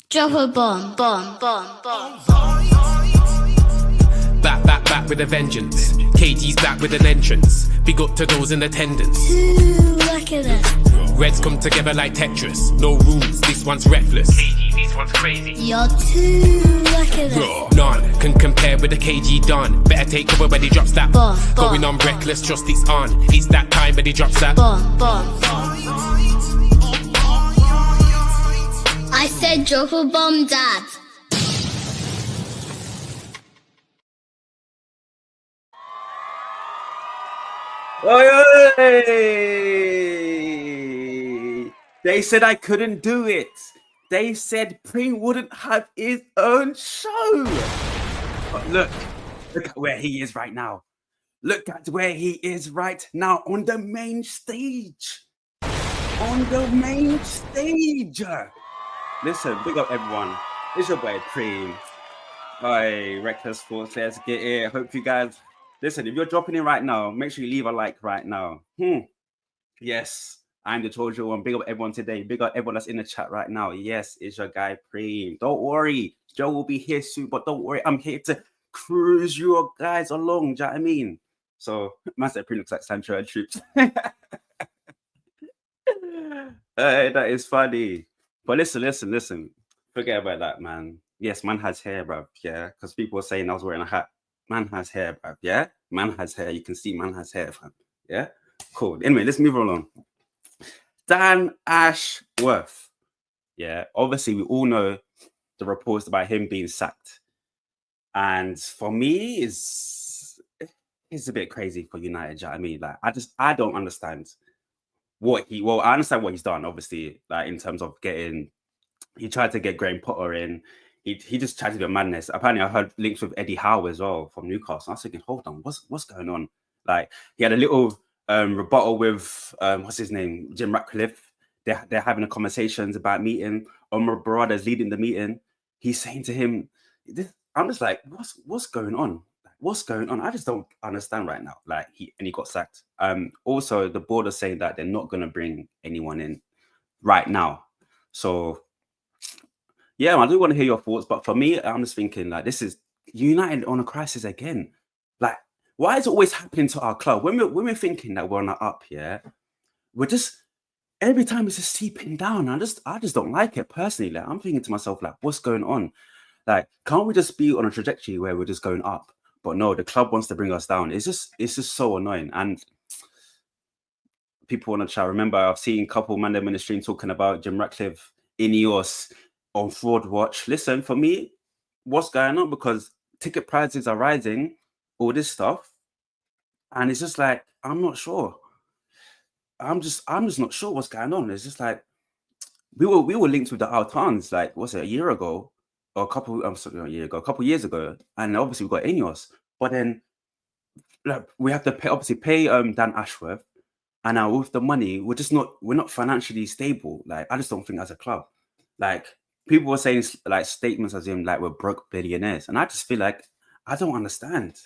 Drop a bomb, bomb, bomb, bomb. Back with a vengeance. KG's back with an entrance. Big up to those in attendance. Ooh, look at this. Reds come together like Tetris. No rules, this one's reckless. KG, this one's crazy. You're too lucky at this. None can compare with the KG Don. Better take cover when he drops that. Bomb, Going bomb, on reckless, trust it's on. It's that time when he drops that. Bomb, bomb, bomb. I said drop a bomb, Dad. Oi, oi! They said I couldn't do it. They said Pring wouldn't have his own show. But look at where he is right now. Look at where he is right now on the main stage. On the main stage. Listen, big up everyone. It's your boy Pring. Oi, Reckless Sports, let's get it. Hope you guys... Listen, if you're dropping in right now, make sure you leave a like right now. Yes, I'm the Tojo one. Big up everyone today. Big up everyone that's in the chat right now. Yes, it's your guy Preem. Don't worry, Joe will be here soon, but don't worry, I'm here to cruise you guys along. Do you know what I mean? So, man said Preem looks like Sancho and Troops. That is funny. But listen. Forget about that, man. Yes, man has hair, bruv. Yeah, because people were saying I was wearing a hat. Man has hair, bruv. Yeah? Man has hair. You can see man has hair, fam. Yeah? Cool. Anyway, let's move along. Dan Ashworth. Yeah. Obviously, we all know the reports about him being sacked. And for me, it's a bit crazy for United. Do you know what I mean? Like, I don't understand I understand what he's done, obviously, like in terms of he tried to get Graham Potter in. He just tried to do a madness. Apparently, I heard links with Eddie Howe as well from Newcastle. I was thinking, hold on, what's going on? Like, he had a little rebuttal with what's his name, Jim Ratcliffe. They're having a conversations about meeting. Omar Barra is leading the meeting. He's saying to him, I'm just like, what's going on? What's going on? I just don't understand right now. Like, he got sacked. Also, the board are saying that they're not going to bring anyone in right now. So. Yeah, I do want to hear your thoughts, but for me, I'm just thinking like this is United on a crisis again. Like, why is it always happening to our club when we're thinking that we're on the up? Yeah, we're just every time it's just seeping down. I just don't like it personally. Like, I'm thinking to myself like, what's going on? Like, can't we just be on a trajectory where we're just going up? But no, the club wants to bring us down. It's just so annoying. And people want to chat. Remember, I've seen a couple man in the stream talking about Jim Ratcliffe, Inos on Fraud Watch. Listen, for me, what's going on? Because ticket prices are rising, all this stuff, and it's just like I'm not sure. I'm just not sure what's going on. It's just like we were linked with the Altans, like what's it, a year ago or a couple years ago, and obviously we got Inos, but then like we have to pay Dan Ashworth, and now with the money we're not financially stable. Like, I just don't think as a club, like. People were saying like statements as in like we're broke billionaires, and I just feel like I don't understand.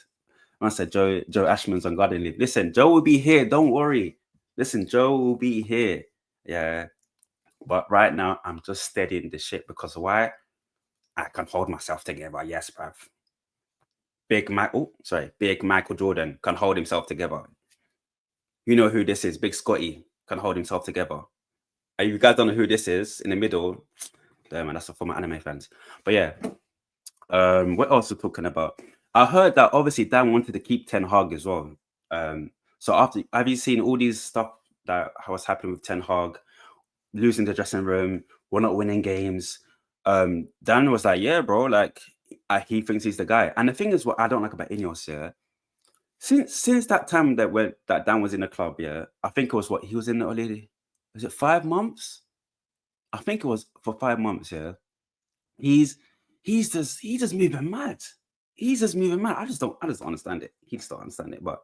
I said Joe Ashman's on garden leave. Listen, Joe will be here. Don't worry. Listen, Joe will be here. Yeah, but right now I'm just steadying the shit because why? I can hold myself together. Yes, bruv. Big Michael Jordan can hold himself together. You know who this is? Big Scotty can hold himself together. And you guys don't know who this is in the middle. There, man, that's for my anime fans. But yeah, what else we're talking about? I heard that obviously Dan wanted to keep Ten Hag as well. So have you seen all these stuff that was happening with Ten Hag, losing the dressing room, we're not winning games? Dan was like, yeah, bro, like he thinks he's the guy. And the thing is, what I don't like about Inos, yeah, since that time that Dan was in the club, yeah, I think it was he was in the already. Was it 5 months? I think it was for 5 months, yeah. He's just moving mad. He's just moving mad. I just don't understand it. He just don't understand it. But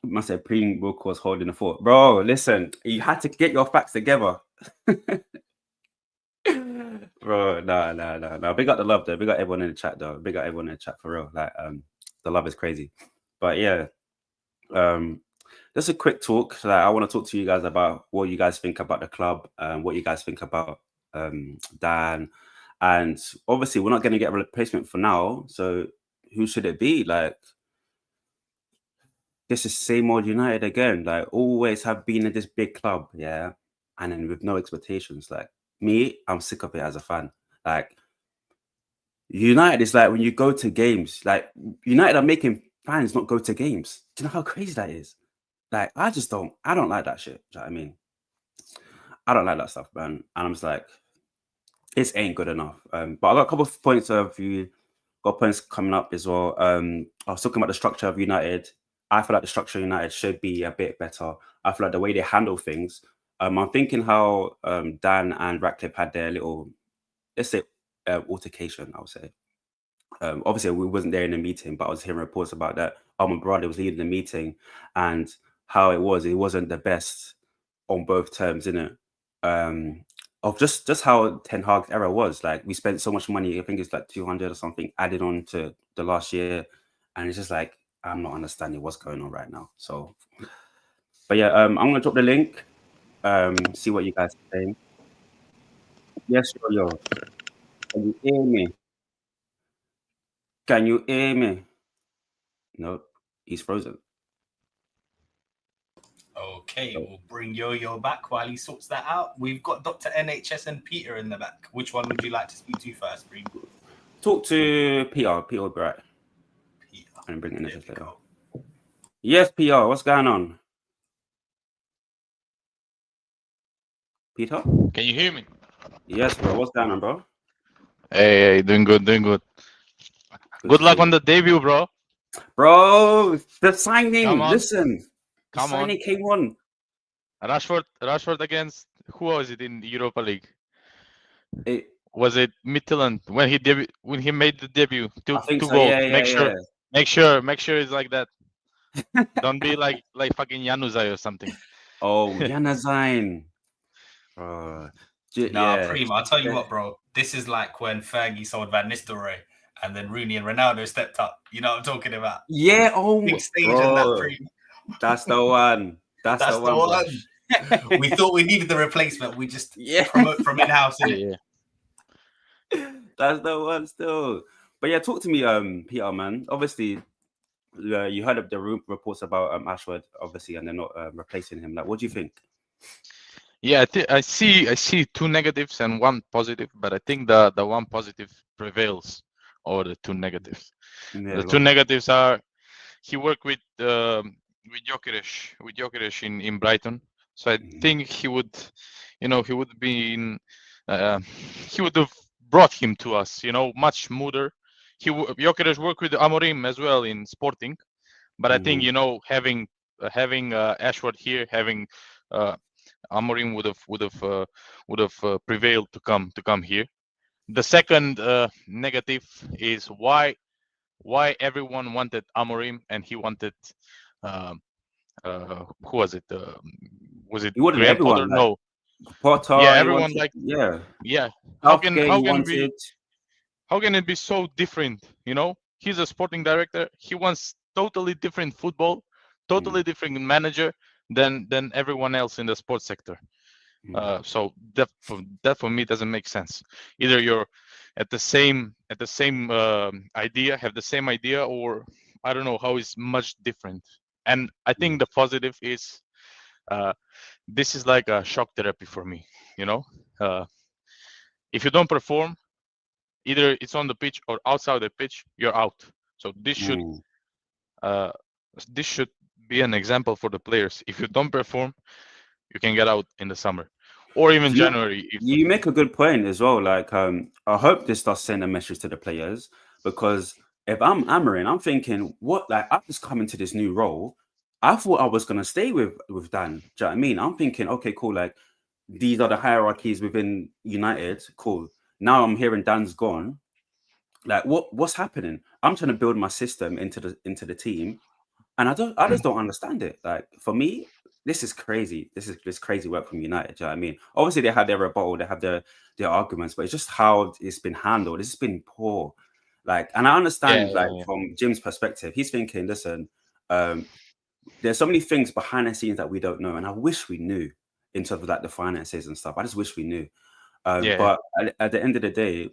must say Preem Wilco was holding the fort. Bro, listen, you had to get your facts together. Bro, no. Big up the love though. Big up everyone in the chat though. Big up everyone in the chat for real. Like the love is crazy. But yeah. Just a quick talk. Like, I want to talk to you guys about what you guys think about the club, what you guys think about Dan, and obviously we're not going to get a replacement for now. So who should it be? Like, this is same old United again. Like, always have been in this big club, yeah, and then with no expectations. Like me, I'm sick of it as a fan. Like, United is like when you go to games, like United are making fans not go to games. Do you know how crazy that is? Like, I don't like that shit. Do you know what I mean? I don't like that stuff, man. And I'm just like, this ain't good enough. But I got a couple of points of view, got points coming up as well. I was talking about the structure of United. I feel like the structure of United should be a bit better. I feel like the way they handle things. I'm thinking how Dan and Ratcliffe had their little, let's say, altercation, I would say. Obviously, we wasn't there in the meeting, but I was hearing reports about that. My brother was leading the meeting, and how it wasn't the best on both terms, innit? Of just how Ten Hag's era was. Like, we spent so much money. I think it's like 200 or something added on to the last year, and it's just like I'm not understanding what's going on right now. So, but yeah, I'm gonna drop the link. See what you guys are saying. Yes, yo. Can you hear me? Can you hear me? No, he's frozen. Okay, we'll bring Yo-Yo back while he sorts that out. We've got Dr. NHS and Peter in the back. Which one would you like to speak to first, Bream? Talk to Peter. Peter will be right. Peter. And bring NHS later. Yes, Peter, what's going on? Peter? Can you hear me? Yes, bro. What's going on, bro? Hey, doing good. Good luck on the debut, bro. Bro, the signing. Listen, Come on. Signing came on. Rashford against who was it in the Europa League? Was it Midtjylland when he made the debut? Two so, goals. Yeah, make sure it's like that. Don't be like fucking Januzaj or something. Oh, Januzaj. Prima, I'll tell you what, bro. This is like when Fergie sold Van Nistelrooy and then Rooney and Ronaldo stepped up. You know what I'm talking about? Yeah, big stage in that Prima. That's the one. That's the one. We thought we needed the replacement. We just promote from in-house. Yeah. That's the one still. But yeah, talk to me, Peter, man. Obviously, you heard of the reports about Ashworth, obviously, and they're not replacing him. Like, what do you think? Yeah, I see two negatives and one positive, but I think the one positive prevails over the two negatives. The two negatives are he worked with Gyökeres in Brighton, so I think he would have brought him to us, much smoother. Gyökeres worked with Amorim as well in Sporting, but I think having Ashworth here, having Amorim would have prevailed to come here. The second negative is why everyone wanted Amorim and he wanted who was it? Was it Graham Potter? Like, no, Potter. Yeah, everyone yeah. How can it be so different? He's a sporting director. He wants totally different football, totally different manager than everyone else in the sports sector. So that for me doesn't make sense. Either you're at the same idea, have the same idea, or I don't know how it's much different. And I think the positive is this is like a shock therapy for me. If you don't perform, either it's on the pitch or outside the pitch, you're out. So this should be an example for the players. If you don't perform, you can get out in the summer or even January. You make a good point as well. Like, I hope this does send a message to the players, because if I'm Amorim, I'm thinking, what? Like, I've just come into this new role. I thought I was gonna stay with Dan. Do you know what I mean? I'm thinking, okay, cool. Like, these are the hierarchies within United. Cool. Now I'm hearing Dan's gone. Like, what's happening? I'm trying to build my system into the team, and I just don't understand it. Like, for me, this is crazy. This is crazy work from United. Do you know what I mean? Obviously, they have their rebuttal, they have their arguments, but it's just how it's been handled. It's been poor. Like, and I understand, from Jim's perspective, he's thinking, listen, there's so many things behind the scenes that we don't know, and I wish we knew in terms of like the finances and stuff. I just wish we knew. But at the end of the day,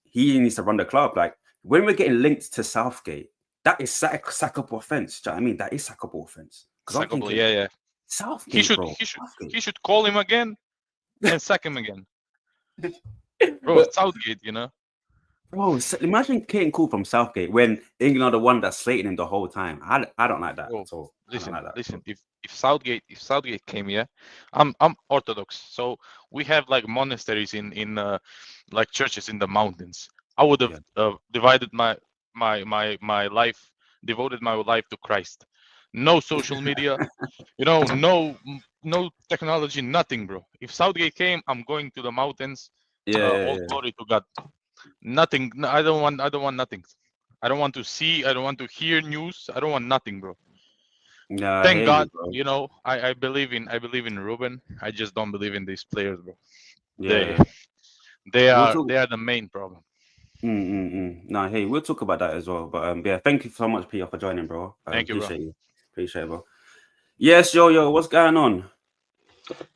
he needs to run the club. Like when we're getting linked to Southgate, that is sackable offense. Do you know what I mean? That is sackable offense. Because I'm thinking, Southgate, he should call him again and sack him again. Bro, Southgate, you know. Bro, imagine getting called from Southgate when England are the one that's slating him the whole time. I don't like that at all. Listen. If Southgate came here, I'm Orthodox, so we have like monasteries in like churches in the mountains. I would have devoted my life to Christ. No social media, no technology, nothing, bro. If Southgate came, I'm going to the mountains. All glory to God. Nothing. I don't want nothing. I don't want to see. I don't want to hear news. I don't want nothing, bro. Thank God. I believe in Ruben. I just don't believe in these players, bro. They are the main problem. No, hey, we'll talk about that as well. But yeah, thank you so much, Peter, for joining, bro. Thank you, bro. Appreciate it, bro. Yes, yo, what's going on?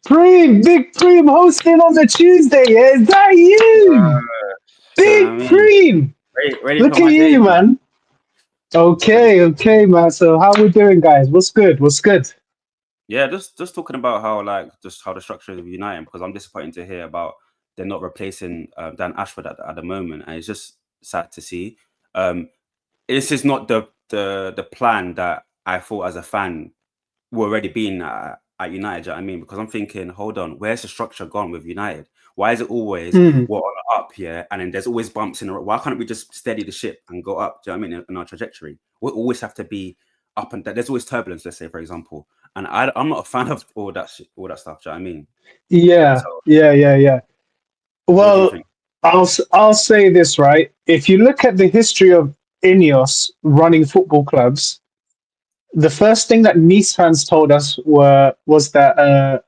Big Preem hosting on the Tuesday. Yeah, is that you? Big Preem. Look at you, man. Okay, man. So how we doing, guys? What's good? Yeah, just talking about how the structure of United, because I'm disappointed to hear about they're not replacing Dan Ashworth at the moment, and it's just sad to see. This is not the plan that I thought as a fan were already being at United. Do you know what I mean? Because I'm thinking, hold on, where's the structure gone with United? Why is it always we're on up here, and then there's always bumps in the road? Why can't we just steady the ship and go up? Do you know what I mean? In our trajectory, we always have to be up and down. There's always turbulence. Let's say, for example, and I'm not a fan of all that stuff. Do you know what I mean? Yeah. Well, I'll say this, right? If you look at the history of Ineos running football clubs, the first thing that Nice fans told us was that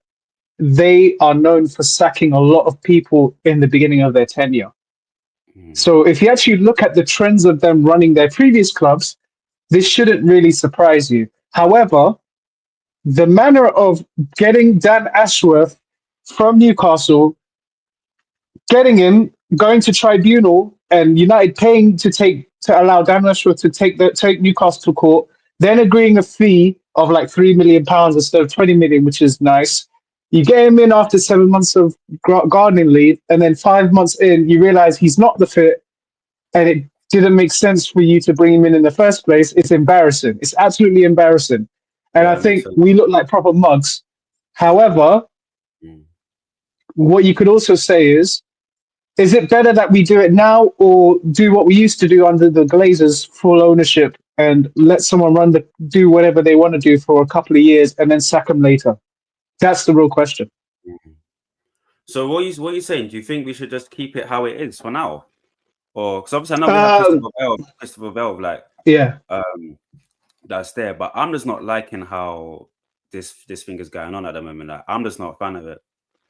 they are known for sacking a lot of people in the beginning of their tenure. So if you actually look at the trends of them running their previous clubs, this shouldn't really surprise you. However, the manner of getting Dan Ashworth from Newcastle, getting him, going to tribunal, and United paying to allow Dan Ashworth to take Newcastle to court, then agreeing a fee of like £3 million instead of 20 million, which is nice. You get him in after 7 months of gardening leave, and then 5 months in, you realize he's not the fit, and it didn't make sense for you to bring him in the first place. It's embarrassing. It's absolutely embarrassing. And I think we look like proper mugs. However, what you could also say is it better that we do it now or do what we used to do under the Glazers, full ownership, and let someone do whatever they want to do for a couple of years and then sack them later? That's the real question. So what are you saying? Do you think we should just keep it how it is for now? Or because obviously I know we have Christopher Bell, that's there, but I'm just not liking how this thing is going on at the moment. Like, I'm just not a fan of it.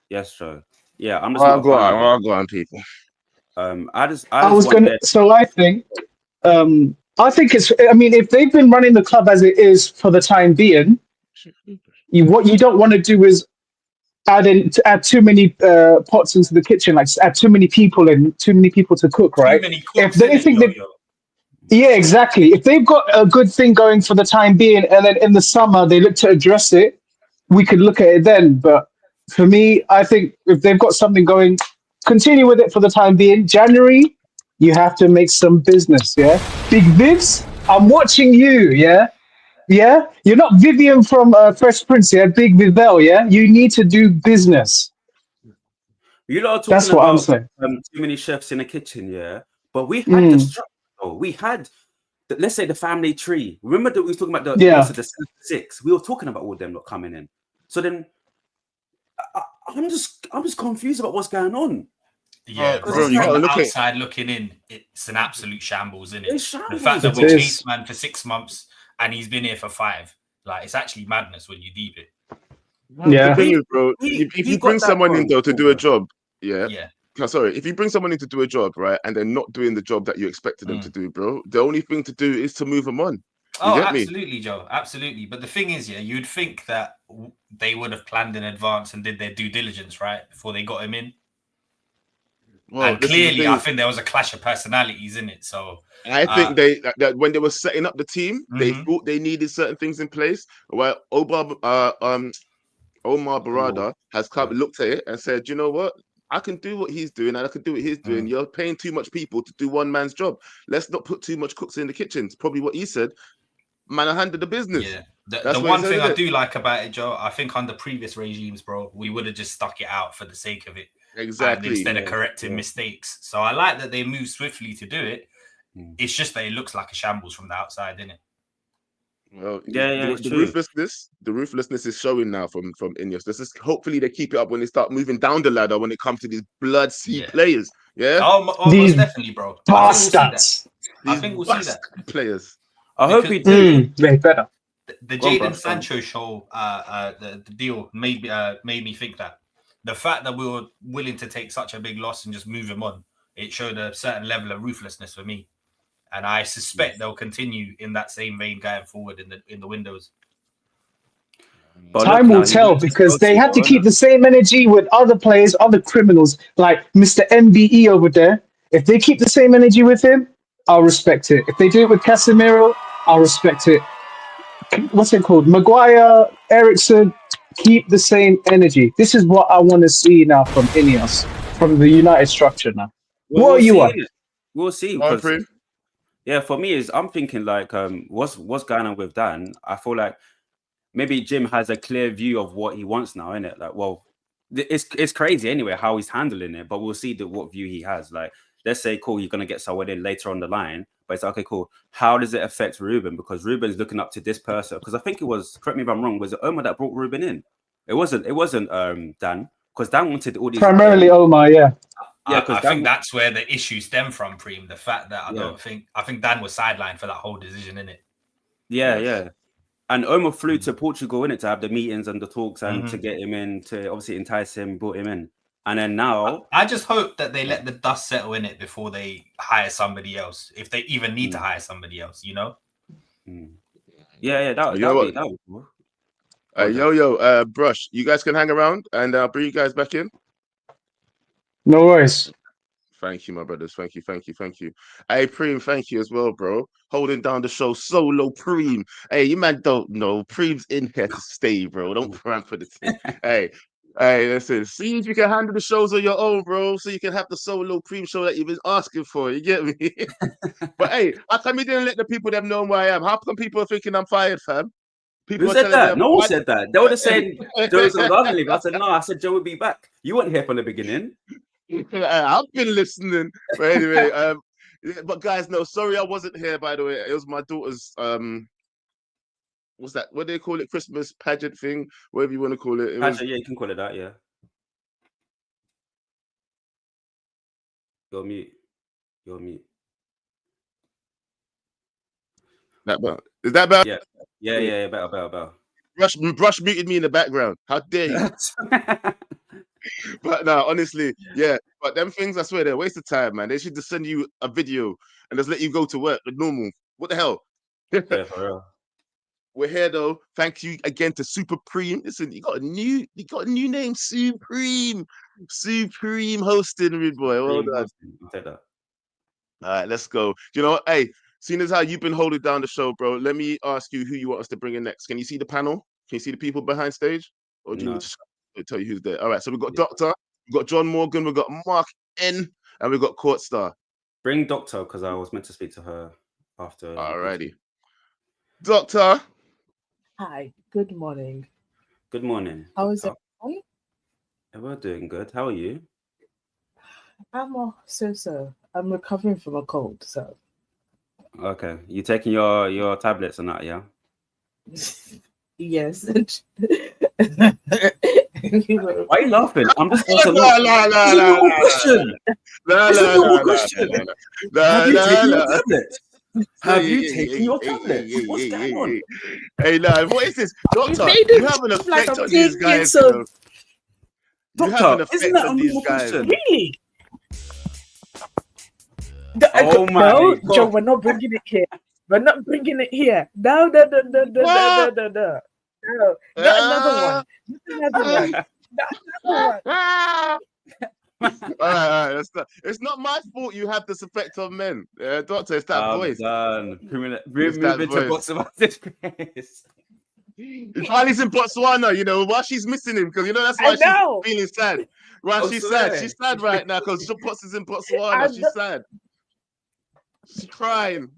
Yes, sure. Yeah, I'm just go on, people. I think it's. I mean, if they've been running the club as it is for the time being, what you don't want to do is add too many pots into the kitchen, like add too many people to cook, right? If they think yeah, exactly. If they've got a good thing going for the time being, and then in the summer they look to address it, we could look at it then. But for me, I think if they've got something going, continue with it for the time being. January, you have to make some business, yeah? Big Vivs, I'm watching you, yeah? Yeah? You're not Vivian from Fresh Prince, yeah? Big Vivel, yeah? You need to do business. You lot are talking about too many chefs in the kitchen, yeah? But we had the structure. We had, let's say, the family tree. Remember that we were talking about the 6? We were talking about all them not coming in. So then, I'm just confused about what's going on. Yeah, bro, you got outside looking in. It's an absolute shambles, isn't it? The fact that we chased man for 6 months and he's been here for 5, like it's actually madness when you deep it. Yeah, the thing is, bro, if you bring someone in though to do a job, if you bring someone in to do a job, right, and they're not doing the job that you expected them to do, bro, the only thing to do is to move them on. Absolutely, Joe, absolutely. But the thing is, you'd think that they would have planned in advance and did their due diligence, right, before they got him in. Well, and clearly, I think there was a clash of personalities in it. So I think that when they were setting up the team, they thought they needed certain things in place. Well, Omar Barada has come looked at it and said, you know what? I can do what he's doing and I can do what he's doing. You're paying too much people to do one man's job. Let's not put too much cooks in the kitchen. It's probably what he said. Man, I handled the business. Yeah. The one thing I do like about it, Joe, I think under previous regimes, bro, we would have just stuck it out for the sake of it. Exactly. Instead of correcting mistakes. So I like that they move swiftly to do it. It's just that it looks like a shambles from the outside, isn't it? Well, the ruthlessness is showing now from Inos. This is hopefully they keep it up when they start moving down the ladder when it comes to these blood sea players. Yeah, most definitely, bro. Bastards. I think we'll see that players. I hope we do. Way better. The Jadon Sancho show, the deal made me think that the fact that we were willing to take such a big loss and just move him on, it showed a certain level of ruthlessness for me. And I suspect they'll continue in that same vein going forward in the windows. But time will tell because they had to keep the same energy with other players, other criminals like Mr. MBE over there. If they keep the same energy with him, I'll respect it. If they do it with Casemiro, I'll respect it. What's it called? Maguire, Ericsson, keep the same energy. This is what I want to see now from Ineos, from the United structure now. Well, what are you on? We'll see. Yeah, for me, I'm thinking like, what's going on with Dan? I feel like maybe Jim has a clear view of what he wants now, innit? Like, well, it's crazy anyway how he's handling it, but we'll see what view he has. Like, let's say, cool, you're gonna get someone in later on the line, but it's like, okay, cool. How does it affect Ruben? Because Ruben's looking up to this person. Because I think it was, correct me if I'm wrong, was it Omar that brought Ruben in? It wasn't Dan, because Dan wanted all these primarily Omar, yeah. Yeah, I think that's where the issue stemmed from, Preem. The fact that I think Dan was sidelined for that whole decision, innit? Yeah. And Omar flew to Portugal, innit, to have the meetings and the talks and to get him in, to obviously entice him, brought him in. And then now... I just hope that they let the dust settle in it before they hire somebody else, if they even need to hire somebody else, you know? Yeah, that would be cool. Brush, you guys can hang around and I'll bring you guys back in. No worries. Thank you, my brothers. Thank you. Hey, Preem, thank you as well, bro. Holding down the show solo, Preem. Hey, you man don't know. Preem's in here to stay, bro. Don't prank for the team. Hey, listen. See if you can handle the shows on your own, bro, so you can have the solo Preem show that you've been asking for. You get me? But hey, how come you didn't let the people them know who I am? How come people are thinking I'm fired, fam? Who said that? No one said that. They would have said Joe's on garden leave. I said no. I said Joe would be back. You weren't here from the beginning. I've been listening. But anyway, but guys, no, sorry I wasn't here, by the way. It was my daughter's what's that? What do they call it? Christmas pageant thing, whatever you want to call it. Pageant, yeah, you can call it that, yeah. You're mute. That better. Is that better? Yeah, better. Brush muted me in the background. How dare you? But no, honestly, yeah. But them things, I swear, they're a waste of time, man. They should just send you a video and just let you go to work like normal. What the hell? Yeah, for real. We're here though. Thank you again to Super Preem. Listen, you got a new name, Supreme hosting, rude boy. Well done. Take that. All right, let's go. You know what? Hey, seeing as how you've been holding down the show, bro, let me ask you who you want us to bring in next. Can you see the panel? Can you see the people behind stage? Or do you need to tell you who's there? All right, so we've got Doctor, we've got John Morgan, we've got Mark N, and we've got Court Star. Bring Doctor, because I was meant to speak to her after. Alrighty. Doctor. Hi, good morning. Good morning. How is everyone? We're doing good. How are you? I'm so. I'm recovering from a cold, so. Okay. You taking your tablets and that, yeah? Yes. Why are you laughing? I'm just asking. No question. Have you taken your tablets? What's going on? Hey, no, what is this? Doctor, you have an effect on these guys. Doctor, isn't that a normal question? Really? Oh my God. Joe, we're not bringing it here. We're not bringing it here. No. Not another one. Not another one. All right. It's not my fault you have this effect on men. Doctor, it's that voice. Done. It's that Moving to voice. Botswana disgrace. While he's in Botswana, you know, while she's missing him, because you know that's why I know. she's feeling sad. While she's sad. She's sad right now because Potts is in Botswana. She's sad. She's crying.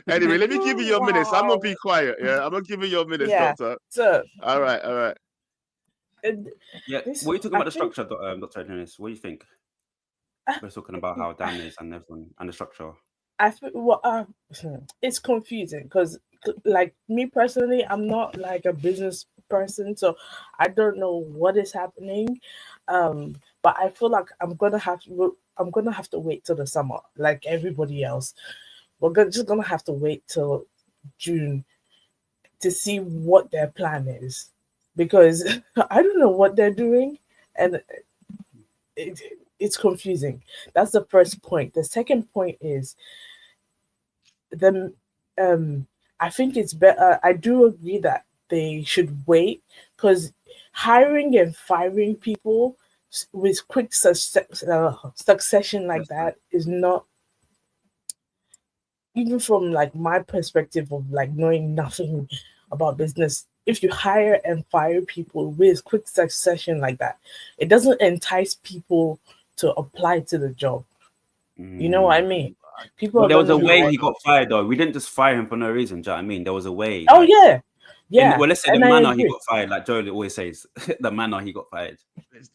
Anyway, let me give you your minutes. I'm gonna be quiet. Yeah, I'm gonna give you your minutes, Doctor. So, all right. Yeah, what are you talking about the structure, Dr. Dennis? What do you think? We're talking about how Dan is and everyone and the structure. I think it's confusing because, like me personally, I'm not like a business person, so I don't know what is happening. But I feel like I'm gonna have to wait till the summer, like everybody else. Just gonna have to wait till June to see what their plan is, because I don't know what they're doing, and it's confusing. That's the first point. The second point is I think it's better. I do agree that they should wait, because hiring and firing people with quick succession like that is not, even from like my perspective of like knowing nothing about business. If you hire and fire people with quick succession like that, it doesn't entice people to apply to the job. You know what I mean? People. There was a way he got fired, though. We didn't just fire him for no reason. Do you know what I mean? There was a way. Oh yeah. Well, let's say the manner he got fired, like Joel always says, the manner he got fired.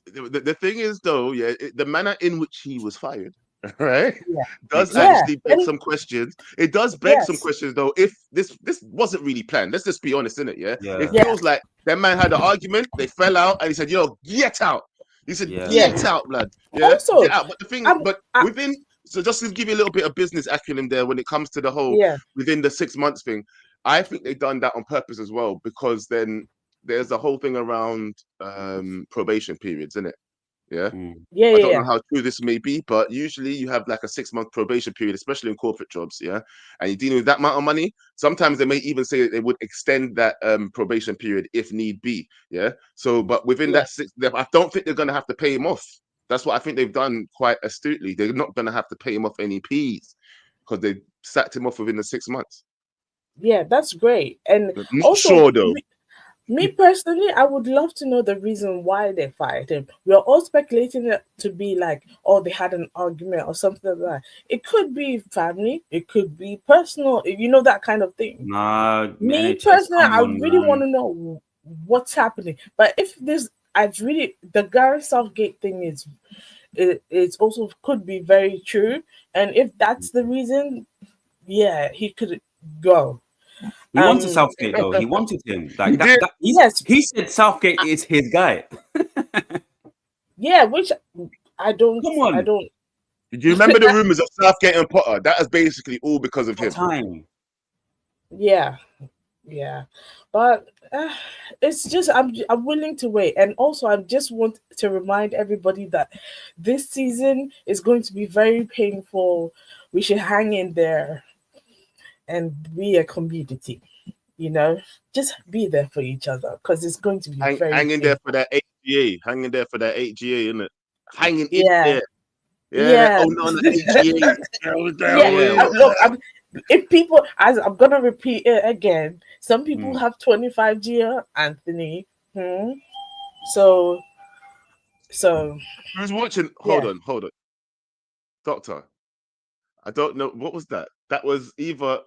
The thing is, though, the manner in which he was fired, right, does Yeah. actually beg some questions. It does beg some questions, though. If this wasn't really planned, let's just be honest, innit? It feels like that man had an argument, they fell out, and he said, "Yo, get out." He said, "Get out, blood." Yeah, also, get out. But the thing, within. So just to give you a little bit of business acumen there, when it comes to the whole within the 6 months thing, I think they've done that on purpose as well, because then there's the whole thing around probation periods, isn't it? I don't know how true this may be, but usually you have like a 6-month probation period, especially in corporate jobs, and you're dealing with that amount of money. Sometimes they may even say that they would extend that probation period if need be, So, but within that I don't think they're going to have to pay him off. That's what I think they've done quite astutely. They're not going to have to pay him off any P's, because they sacked him off within the 6 months. Yeah, that's great. And I'm not also, sure though. Me personally, I would love to know the reason why they fired him. We're all speculating it to be like, oh, they had an argument or something like that. It could be family, it could be personal, that kind of thing. Me personally, I really want to know what's happening. But if this, the Gary Southgate thing is, it's also could be very true. And if that's the reason, he could go. He wanted Southgate, though. He wanted him. Like that, he said Southgate is his guy. Which I don't. Come on. I don't. Do you remember the rumors of Southgate and Potter? That is basically all because of him. Time. Yeah, but it's just I'm willing to wait, and also I just want to remind everybody that this season is going to be very painful. We should hang in there and be a community, just be there for each other, because it's going to be very hanging painful. there for that 8GA, isn't it? Hanging in there. Yeah. Oh no, the 8GA. Look, if people, as I'm gonna repeat it again, some people have 25G, Anthony. So who's watching? Hold on, Doctor. I don't know. What was that? That was either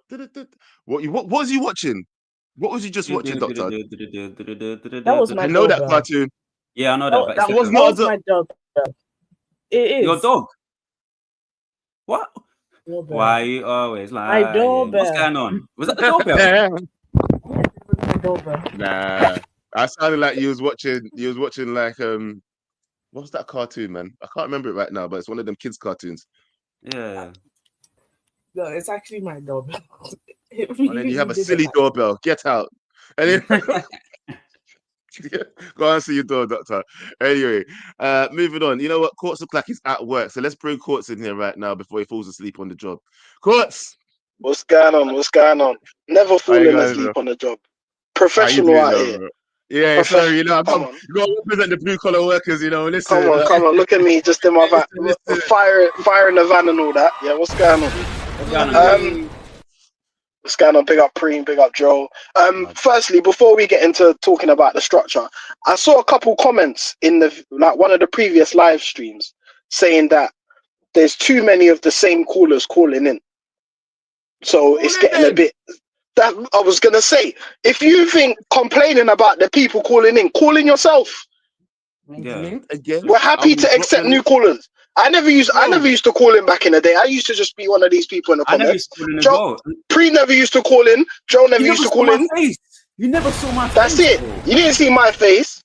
what was you watching? What was you just watching, Doctor? That was my I know doorbell. that cartoon. Yeah, I know that. That was my doorbell. It is your dog. What? Doorbell. Why are you always lying? My doorbell. What's going on? Was that the doorbell? My doorbell. Nah, I sounded like you was watching like what's that cartoon, man? I can't remember it right now, but it's one of them kids' cartoons. Yeah. No, it's actually my doorbell. And then you have a silly doorbell. Get out. And then go answer your door, Doctor. Anyway, moving on. You know what? Courts look like he's at work, so let's bring Courts in here right now before he falls asleep on the job. Courts, what's going on? Never falling asleep on the job. Professional out here. Yeah, Professional. sorry, you know, Come on. you got to represent the blue collar workers, you know. Listen, Come on, look at me, just in my van, listen. fire in the van and all that. Yeah, what's going on? What's going on? Big up Preem, big up Joe. Firstly, before we get into talking about the structure, I saw a couple comments in one of the previous live streams saying that there's too many of the same callers calling in. So it's getting a bit. That I was gonna say, if you think complaining about the people calling in, call in yourself. Yeah. Again, We're happy to accept new callers. I never used to call in back in the day. I used to just be one of these people in the comments. I never used to call in as well. Pre never used to call in. Joe never used to call in. You never saw my face. That's it. Bro. You didn't see my face.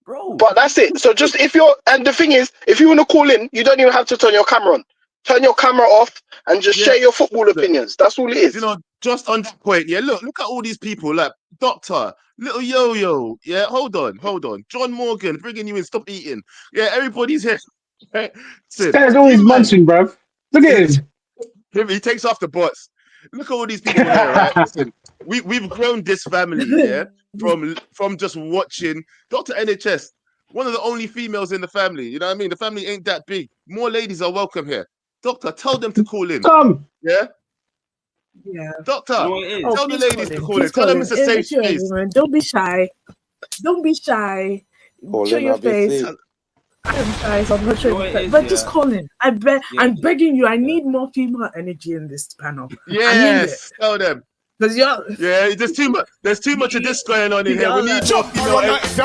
Bro. But that's it. So just and the thing is, if you want to call in, you don't even have to turn your camera on. Turn your camera off and just share your football opinions. That's all it is. You know, just on that point, yeah. Look at all these people, like Doctor, Little Yo-Yo, yeah. Hold on. John Morgan, bringing you in. Stop eating. Yeah, everybody's here. This guy's always munching, bruv. Look at him. He takes off the butts. Look at all these people here, right? Listen, we've grown this family, yeah, from just watching Dr. NHS, one of the only females in the family. You know what I mean? The family ain't that big. More ladies are welcome here. Doctor, tell them to call in. Come. Yeah? Yeah. Doctor, tell the ladies to call in. Tell them it's a safe space. Don't be shy. Don't be shy. Show your face. I'm shy, so I'm not showing my face. But just call in. I'm begging you. I need more female energy in this panel. Yes, tell them. Because there's too much. There's too much of this going on in here. We need more female energy.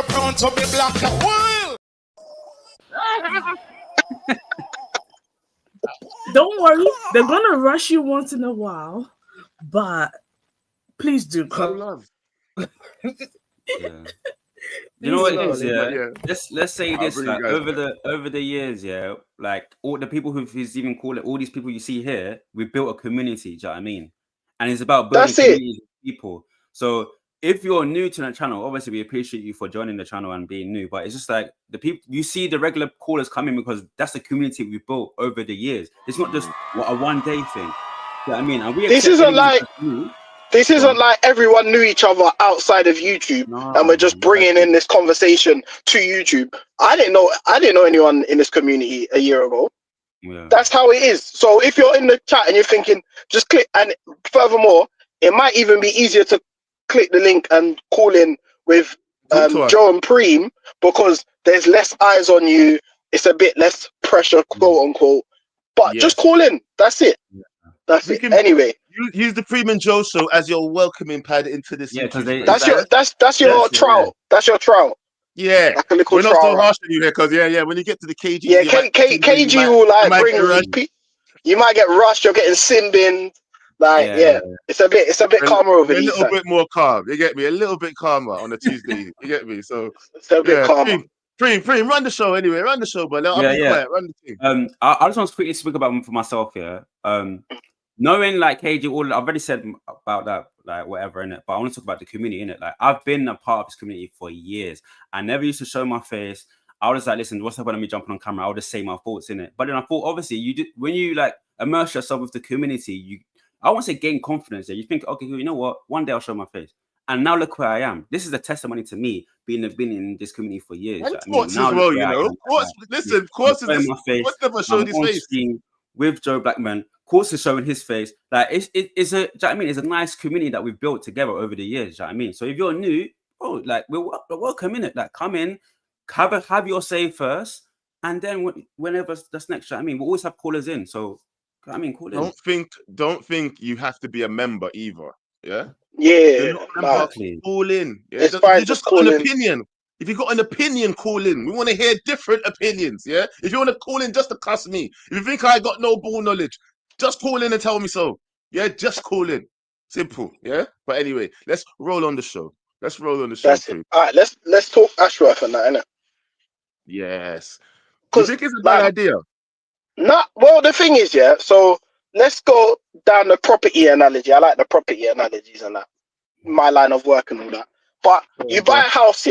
Don't worry, they're gonna rush you once in a while, but please do come. Love. You know what it is, yeah. Let's say this, like, over the years, yeah, like all the people who's even called it, all these people you see here, we built a community. Do you know what I mean? And it's about building communities of people. So if you're new to the channel, obviously we appreciate you for joining the channel and being new. But it's just like the people you see the regular callers coming because that's the community we built over the years. It's not just a one-day thing. You know what I mean? And this isn't like everyone knew each other outside of YouTube, and we're just bringing in this conversation to YouTube. I didn't know anyone in this community a year ago. Yeah. That's how it is. So if you're in the chat and you're thinking, just click. And furthermore, it might even be easier to click the link and call in with Joe and Preem because there's less eyes on you. It's a bit less pressure, quote unquote. But just call in. That's it. That's it. Anyway, use the Preem and Joe show as your welcoming pad into this. Yeah, that's your trial. That's your trial. Yeah, like a little we're not so harsh on you here because when you get to the KG, KG will like bring. You might get rushed. You're getting sin bin. Like it's a bit calmer over here. A little bit more calm. You get me? A little bit calmer on a Tuesday. You get me? So it's a bit calmer. Preem, run the show anyway. Run the show, but I'll be quiet. Run the thing. I just want to quickly speak about for myself here. Knowing like KG, all I've already said about that, like whatever in it. But I want to talk about the community in it. Like I've been a part of this community for years. I never used to show my face. I was like, listen, what's happening? Me jumping on camera. I'll just say my thoughts in it. But then I thought, obviously, when you like immerse yourself with the community, I want to say gain confidence. You think, okay, you know what? One day I'll show my face. And now look where I am. This is a testimony to me being in this community for years. And sports as well, you know. Listen, Quartz never showed his face. With Joe Blackman, Quartz is showing his face. Like it's a, do you know what I mean? It's a nice community that we've built together over the years. Do you know what I mean? So if you're new, like we're welcome in it. Like come in, have your say first, and then whenever that's next. Do you know what I mean? We'll always have callers in. So I mean, call in. Don't think you have to be a member either. Yeah. Yeah. Call in. Yeah? It's fine. You just got an opinion. If you got an opinion, call in. We want to hear different opinions. Yeah. If you want to call in just to cuss me, if you think I got no ball knowledge, just call in and tell me so. Yeah. Just call in. Simple. Yeah. But anyway, let's roll on the show. That's it. All right. Let's talk Ashworth and that, innit? Yes. You think it's a bad idea? Well, the thing is, so let's go down the property analogy. I like the property analogies and that, my line of work and all that. But you buy a house,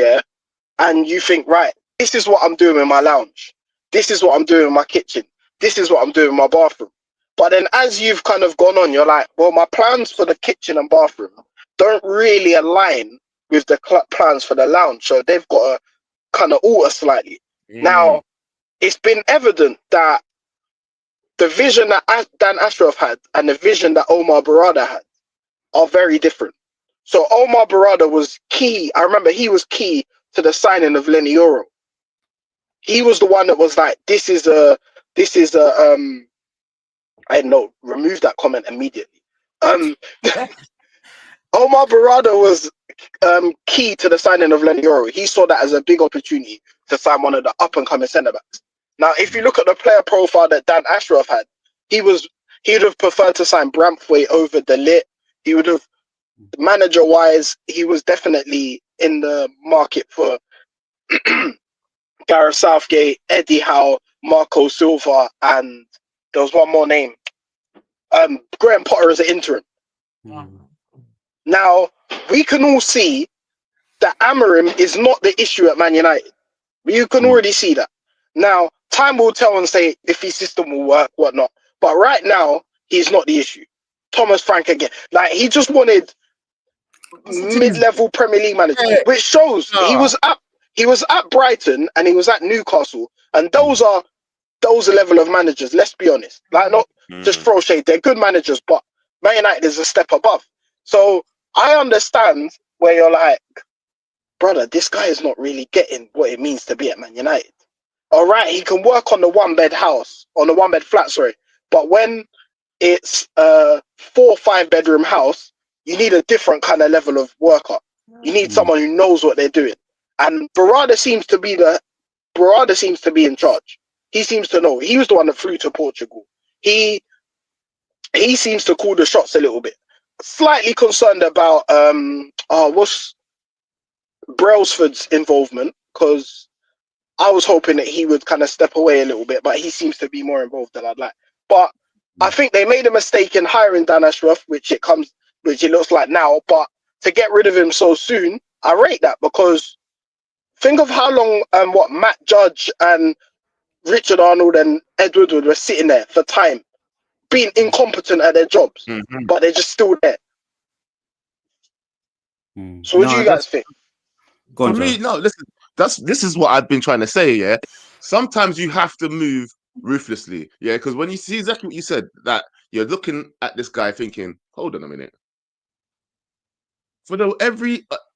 and you think, right, this is what I'm doing in my lounge. This is what I'm doing in my kitchen. This is what I'm doing in my bathroom. But then as you've kind of gone on, you're like, well, my plans for the kitchen and bathroom don't really align with the plans for the lounge, so they've got to kind of alter slightly. Now, it's been evident that the vision that Dan Ashworth had and the vision that Omar Barada had are very different. So Omar Barada was key. I remember he was key to the signing of Lenny Yoro. He was the one that was like, this is a I don't know, remove that comment immediately. Omar Barada was key to the signing of Lenny Yoro. He saw that as a big opportunity to sign one of the up-and-coming centre-backs. Now, if you look at the player profile that Dan Ashworth had, he would have preferred to sign Bramthwaite over De Ligt. He would have, manager-wise, he was definitely in the market for Gareth Southgate, Eddie Howe, Marco Silva, and there was one more name. Graham Potter as an interim. Now, we can all see that Amorim is not the issue at Man United. You can already see that. Now, time will tell and say if his system will work, whatnot. But right now, he's not the issue. Thomas Frank again. Like, he just wanted mid-level Premier League manager, which shows he was at Brighton and he was at Newcastle, and those are level of managers. Let's be honest. Like, not just throw shade. They're good managers, but Man United is a step above. So I understand where you're like, brother, this guy is not really getting what it means to be at Man United. All right, he can work on the one-bed flat, sorry. But when it's a 4 or 5 bedroom house, you need a different kind of level of worker. You need someone who knows what they're doing. And Barada seems to be in charge. He seems to know. He was the one that flew to Portugal. He seems to call the shots a little bit. Slightly concerned about what's Brailsford's involvement, because I was hoping that he would kind of step away a little bit, but he seems to be more involved than I'd like. But I think they made a mistake in hiring Dan Ashworth, which it looks like now. But to get rid of him so soon, I rate that, because think of how long Matt Judge and Richard Arnold and Ed Woodward were sitting there for time, being incompetent at their jobs, but they're just still there. So what do you guys think? For me, no, listen, this is what I've been trying to say, yeah. Sometimes you have to move ruthlessly, yeah, because when you see exactly what you said, that you're looking at this guy thinking, hold on a minute. For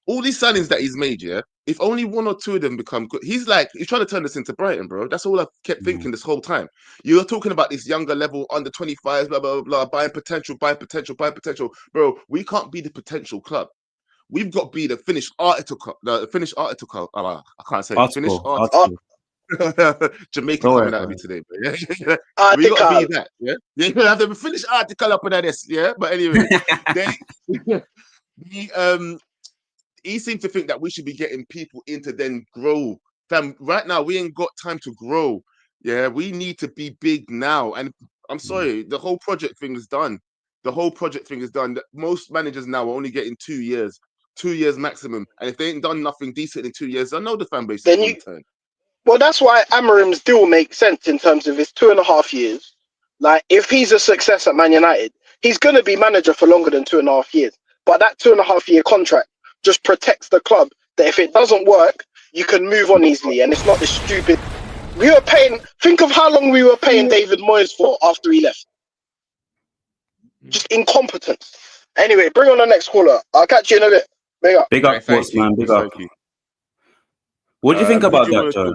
all these signings that he's made, yeah, if only 1 or 2 of them become good, he's trying to turn this into Brighton, bro. That's all I've kept thinking this whole time. You're talking about this younger level, under 25s, blah, blah, blah, buying potential. Bro, we can't be the potential club. We've got to be the finished article. I can't say finished article. Jamaican coming out of me today, bro. Yeah? We got to be that. Yeah, you're gonna have to finish article up on this. Yeah, but anyway, he seemed to think that we should be getting people in to then grow. Fam, right now we ain't got time to grow. Yeah, we need to be big now. And I'm sorry, the whole project thing is done. Most managers now are only getting 2 years. 2 years maximum, and if they ain't done nothing decent in 2 years, I know the fan base is going to turn. Well, that's why Amorim's deal makes sense in terms of his 2.5 years. Like, if he's a success at Man United, he's going to be manager for longer than 2.5 years. But that 2.5 year contract just protects the club, that if it doesn't work, you can move on easily, and it's not this stupid. Think of how long we were paying David Moyes for after he left. Just incompetence. Anyway, bring on the next caller. I'll catch you in a bit. Big up, man. Big up. What do you think about that, Joe?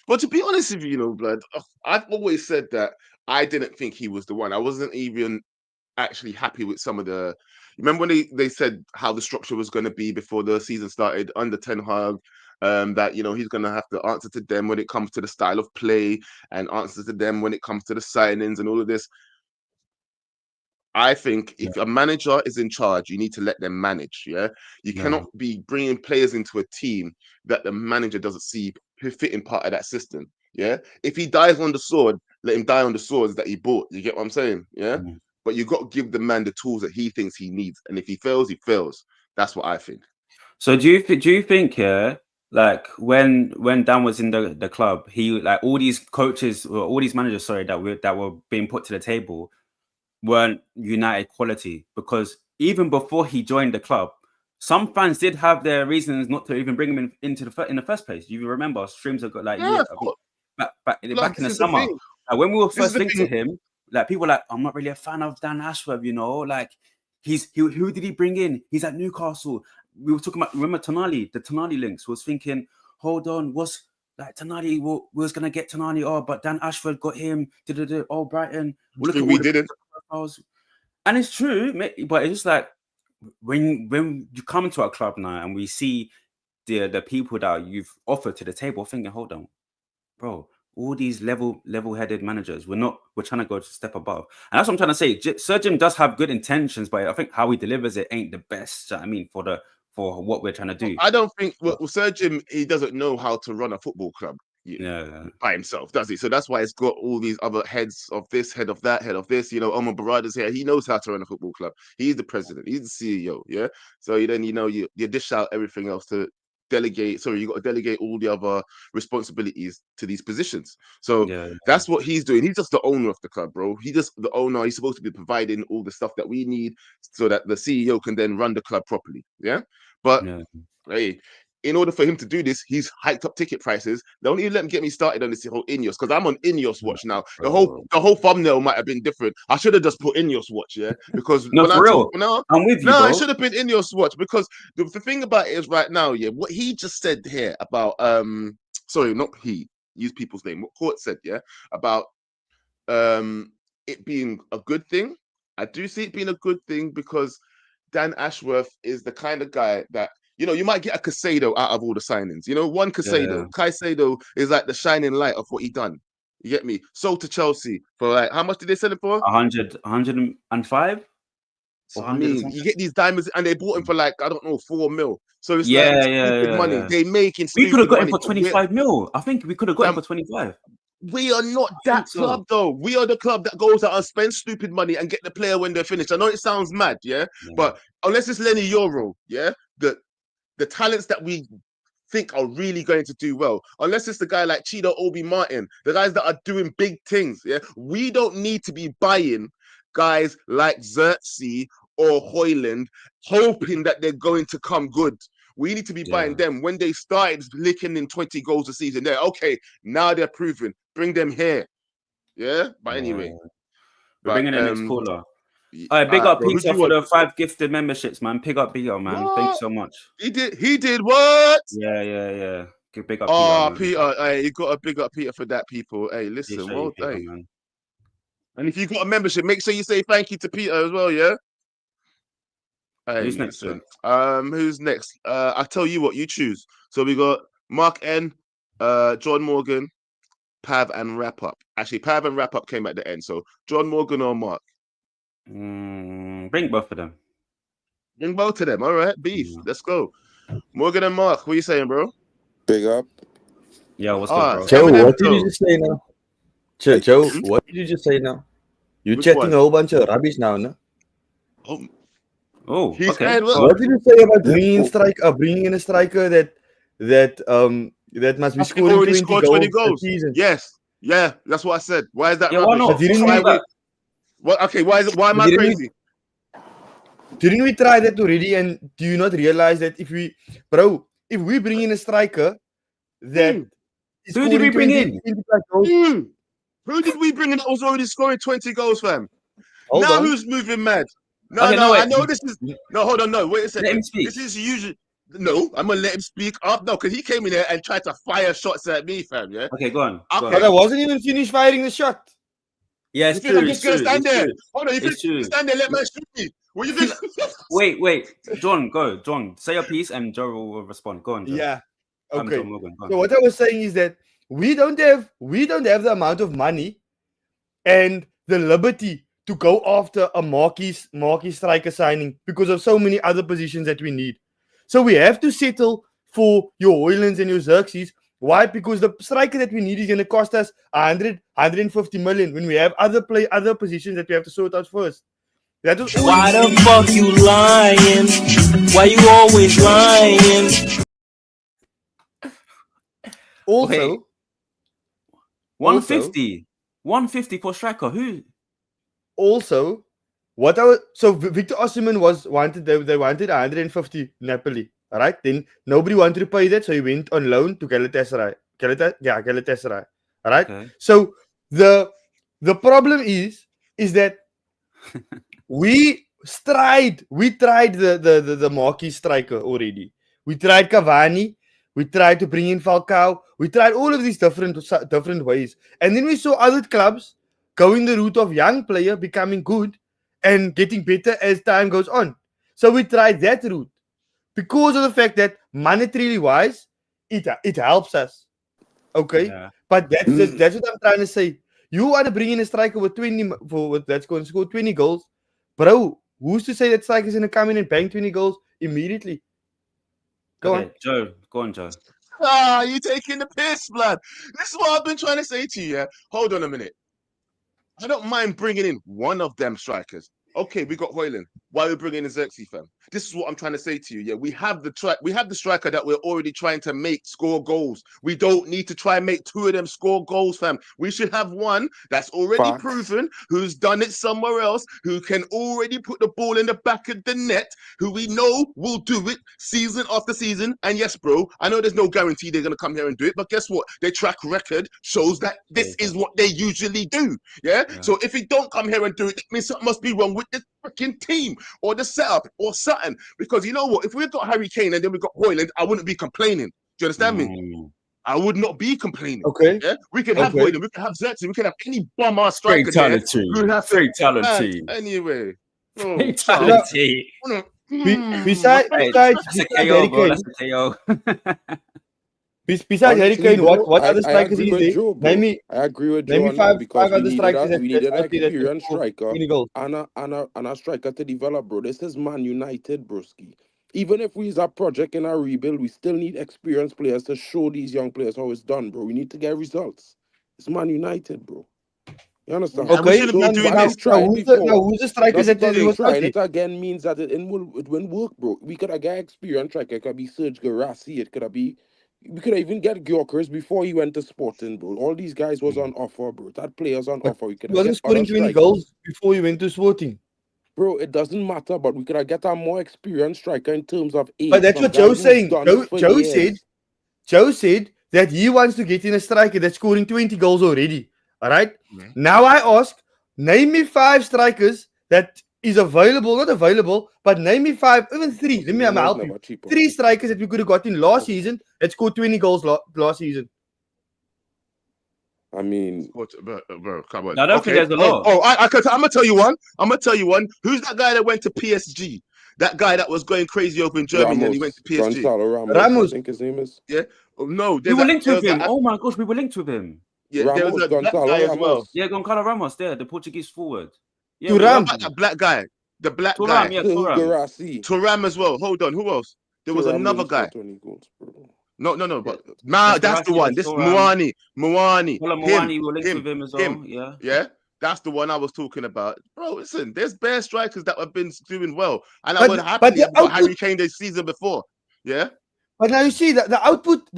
Well, to be honest with you, blood, I've always said that I didn't think he was the one. I wasn't even actually happy with some of the. Remember when they said how the structure was going to be before the season started under Ten Hag, that he's going to have to answer to them when it comes to the style of play and answer to them when it comes to the signings and all of this. I think if a manager is in charge, you need to let them manage. Yeah, you cannot be bringing players into a team that the manager doesn't see fitting part of that system. Yeah, if he dies on the sword, let him die on the swords that he bought. You get what I'm saying? Yeah, but you got to give the man the tools that he thinks he needs, and if he fails, he fails. That's what I think. So do you think like when Dan was in the club, he like all these coaches or all these managers, that were being put to the table weren't United quality? Because even before he joined the club, some fans did have their reasons not to even bring him into in the first place. You remember streams have got like Yeah, back in the this is summer. thing. When we were This is first the linked to thing. him, like people were like, I'm not really a fan of Dan Ashworth, you know, like who did he bring in? He's at Newcastle. We were talking about, remember Tonali, the Tonali links, was thinking, hold on, what's like Tonali, we was gonna get Tonali, but Dan Ashford got him, oh Brighton. Look at We didn't. profiles. And it's true, but it's just like when you come into our club now and we see the people that you've offered to the table, thinking, hold on, bro, all these level-headed managers, we're trying to go a step above. And that's what I'm trying to say. Sir Jim does have good intentions, but I think how he delivers it ain't the best. I mean, for what we're trying to do. I don't think Sir Jim, he doesn't know how to run a football club by himself, does he? So that's why it's got all these other heads of this, head of that, head of this. You know, Omar Barada's here. He knows how to run a football club. He's the president. He's the CEO. Yeah. So then you dish out everything else to delegate. Sorry, you got to delegate all the other responsibilities to these positions. So that's what he's doing. He's just the owner of the club, bro. He's just the owner. He's supposed to be providing all the stuff that we need so that the CEO can then run the club properly. Yeah. But hey, in order for him to do this, he's hiked up ticket prices. Don't even let me get me started on this whole Inos, because I'm on Inos watch now. The whole thumbnail might have been different. I should have just put Inos watch, yeah, because no, for real. I'm with you, bro. It should have been Inos watch, because the thing about it is right now, what he just said here about sorry, not he, use people's name. What Court said, about it being a good thing. I do see it being a good thing because Dan Ashworth is the kind of guy that, you might get a Casado out of all the signings. One Casado. Caicedo is like the shining light of what he done. You get me? Sold to Chelsea for like, how much did they sell it for? 105? So I mean, you get these diamonds and they bought him for like, I don't know, 4 mil. So it's like stupid money. Yeah. They making we could have got him for 25 mil. I think we could have got him for 25. We are not that club, though. We are the club that goes out and spends stupid money and get the player when they're finished. I know it sounds mad, but unless it's Lenny Euro, the talents that we think are really going to do well, unless it's the guy like Chido Obi Martin, the guys that are doing big things, we don't need to be buying guys like Xerxes or Hoyland, hoping that they're going to come good. We need to be buying them when they started licking in 20 goals a season. They're okay. Now they're proven. Bring them here. Yeah. But anyway, we're bringing the next caller. All right, big up Peter for the 5 gifted memberships, man. Big up Peter, man. What? Thanks so much. He did what? Yeah. Big up Peter. Hey, you got to big up Peter for that, people. Hey, listen, well done, man. And if you got a membership, make sure you say thank you to Peter as well, yeah? Hey, who's next? Who's next? I tell you what, you choose. So we got Mark N, John Morgan, Pav, and Wrap Up. Actually, Pav and Wrap Up came at the end. So John Morgan or Mark? Bring both of them. Bring both of them. All right, beef. Let's go. Morgan and Mark, what are you saying, bro? Big up. Yeah, what's good, bro? Joe, what did you just say now? Joe, what did you just say now? You're chatting a whole bunch of rubbish now, no? Oh, okay. What did you say about bringing in a striker that must be scoring 20 goals a season? Yes, that's what I said. Why is that? Yeah, why not? Why am I crazy? Didn't we try that already? And do you not realize that if we bring in a striker that who did we bring in? Who did we bring in that was already scoring 20 goals, fam? Hold on. Who's moving mad? I know this is hold on, wait a second. Let him speak. This is usually I'm gonna let him speak up. No, because he came in there and tried to fire shots at me, fam. Yeah. Okay, go on. But I wasn't even finished firing the shot. Yeah, it's true. He's gonna stand there. Hold on, you can stand there. Let man shoot me. What you think? Wait, John, go. John, say your piece, and Joe will respond. Go on, John. Yeah. Okay. So what I was saying is that we don't have the amount of money and the liberty to go after a marquee striker signing because of so many other positions that we need. So we have to settle for your Hoylands and your Xerxes. Why? Because the striker that we need is going to cost us 150 million when we have other positions that we have to sort out first. That was why the fuck you lying? Why you always lying? Also, 150 for striker. Who? Also, Victor Osimhen they wanted 150 Napoli, all right? Then nobody wanted to pay that, so he went on loan to Galatasaray. Galatasaray, all right? Okay. So the problem is that we tried the marquee striker already. We tried Cavani. We tried to bring in Falcao. We tried all of these different ways. And then we saw other clubs going the route of young player becoming good and getting better as time goes on. So we tried that route because of the fact that monetarily wise, it helps us. Okay? Yeah. But that's what I'm trying to say. You want to bring in a striker with that's going to score 20 goals. Bro, who's to say that striker's going to come in and bang 20 goals immediately? Go on. Joe. Go on, Joe. You taking the piss, blood. This is what I've been trying to say to you. Yeah? Hold on a minute. I don't mind bringing in one of them strikers. Okay, we got Hoyland. Why are we bringing in Xerxes, fam? This is what I'm trying to say to you. Yeah, we have the striker that we're already trying to make score goals. We don't need to try and make two of them score goals, fam. We should have one that's already proven, who's done it somewhere else, who can already put the ball in the back of the net, who we know will do it season after season. And yes, bro, I know there's no guarantee they're going to come here and do it, but guess what? Their track record shows that this is what they usually do. Yeah? So if he don't come here and do it, it means something must be wrong with this freaking team or the setup or something. Because you know what? If we've got Harry Kane and then we've got Hoyland, I wouldn't be complaining. Do you understand me? I would not be complaining. Okay. Yeah? We can have Hoyland, we can have Xerxes, we can have any bum-ass striker there. Straight talent team. Anyway. Talent team. Besides Harry Kane, what other strikers is there? I agree with Joe. Name me five other strikers. We needed an experienced striker and a striker to develop, bro. This is Man United, broski. Even if we is a project in our rebuild, we still need experienced players to show these young players how it's done, bro. We need to get results. It's Man United, bro. You understand? Okay, who's the strikers that they was trying? It again means that it won't work, bro. We could have got experienced striker. It could be Serge Garassi. It could be. We could even get Gyökeres before he went to Sporting, bro. All these guys was on offer, bro. That player's on offer. We could. He wasn't scoring 20 goals before he went to Sporting. Bro, it doesn't matter, but we could have get a more experienced striker in terms of age. But that's what Joe's saying. Joe said that he wants to get in a striker that's scoring 20 goals already. All right. Now I ask, name me 5 strikers that is available, not available, but name me 5, even 3. Let me help you. 3 strikers that we could have gotten last season that scored 20 goals last season. I mean, bro, come on. I don't think there's a lot. I'm gonna tell you one. Who's that guy that went to PSG? That guy that was going crazy over in Germany and he went to PSG. Ramos, I think his name is. Yeah. Oh, no, we were linked with him. Oh my gosh, we were linked with him. Yeah, there was a black guy as well. Yeah, Gonçalo Ramos there, the Portuguese forward. Yeah, that black guy. The black guy. Yeah, Thuram as well. Hold on, who else? There was another guy. No, but that's the one. This Moani. Moani, we were linked with him as well. Yeah. That's the one I was talking about. Bro, listen, there's bare strikers that have been doing well. And I would happily have got Harry Kane this season before. Yeah. But now you see the output,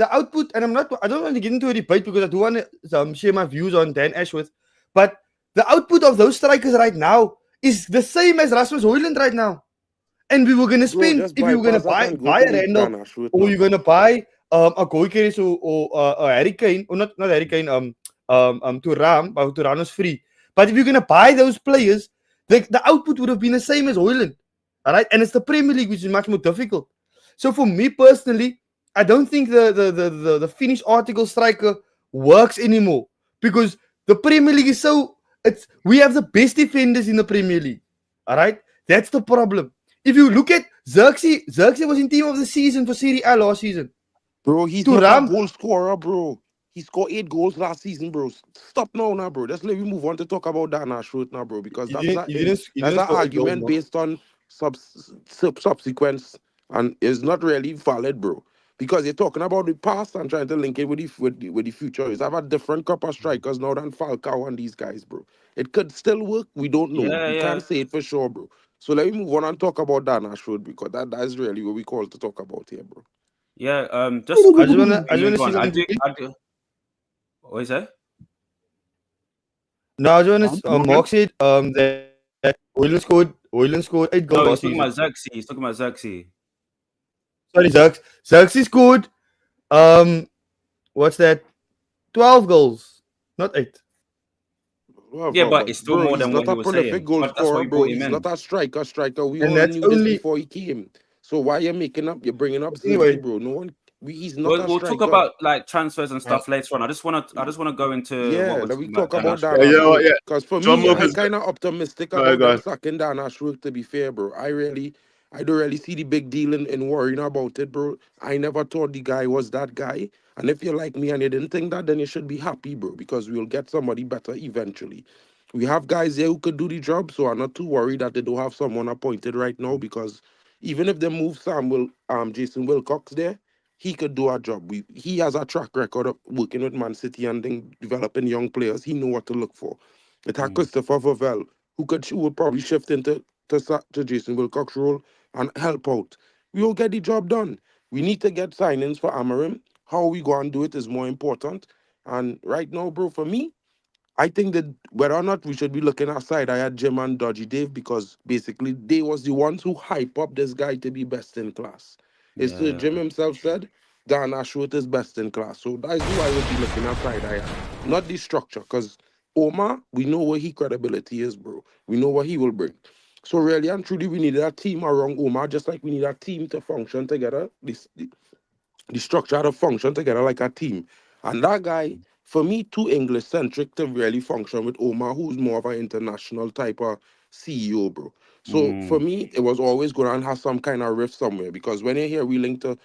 and I don't want to get into a debate because I do want to share my views on Dan Ashworth. But the output of those strikers right now is the same as Rasmus Højlund right now. And we were going to spend, if we were going to buy a Randall, or you're going to buy a Gyökeres or Harry Kane, or not Harry Kane, Thuram, but Thuram was free. But if you're going to buy those players, the output would have been the same as Højlund. All right? And it's the Premier League, which is much more difficult. So for me personally, I don't think the Finnish article striker works anymore because the Premier League is we have the best defenders in the Premier League. All right? That's the problem. If you look at Xerxes was in team of the season for Serie A last season. Bro, he's not a goal scorer, bro. He scored 8 goals last season, bro. Stop now, bro. Let's let me move on to talk about Dan Ashworth now, bro, because that's an argument based on subsequence and it's not really valid, bro. Because you're talking about the past and trying to link it with the future. You have a different couple of strikers now than Falcao and these guys, bro. It could still work. We don't know. We can't say it for sure, bro. So let me move on and talk about Dan Ashworth because that is really what we call to talk about here, bro. Yeah, I just want to see what is that? No, I just want to Mark said that Hoyland scored 8 goals No, last he's talking season. about Xerxes. He's talking about Xerxes. Sorry, Xerxes scored what's that? 12 goals, not 8. Well, Yeah, bro, but it's still bro, more he's than what not he a was prolific saying. goal But that's why scorer, we bro. brought him He's in. not a striker. We And all that's knew this only before he came. So why you making up? You're bringing up Xerxes, anyway. bro. No one. He's not a We'll talk striker. about like transfers and stuff later on. I just want to go into what Yeah, we're then we talking talk about Dan about Dan Ashworth. Yeah, Ashworth. Because for John me, I Morgan's kind of optimistic go ahead, about go them ahead. sacking Dan Ashworth, to be fair, bro. I don't really see the big deal in worrying about it, bro. I never thought the guy was that guy. And if you're like me and you didn't think that, then you should be happy, bro, because we'll get somebody better eventually. We have guys here who could do the job, so I'm not too worried that they don't have someone appointed right now, because even if they move Jason Wilcox there, he could do our job. He has a track record of working with Man City and then developing young players. He know what to look for. It had Christopher Vavell, who would probably shift into to Jason Wilcox role and help out. We will get the job done. We need to get signings for Amarim. How we go and do it is more important. And right now, bro, for me, I think that whether or not we should be looking outside, I had Jim and Dodgy Dave, because basically they was the ones who hype up this guy to be best in class. It's Jim himself said Dan Ashworth is best in class. So that is who I would be looking outside. I had. Not the structure, because Omar, we know where his credibility is, bro. We know what he will bring. So really and truly, we needed a team around Omar, just like we need a team to function together. The structure had to function together like a team. And that guy, for me, too English centric to really function with Omar, who's more of an international type of CEO, bro. So for me, it was always going to have some kind of rift somewhere, because when you hear we link to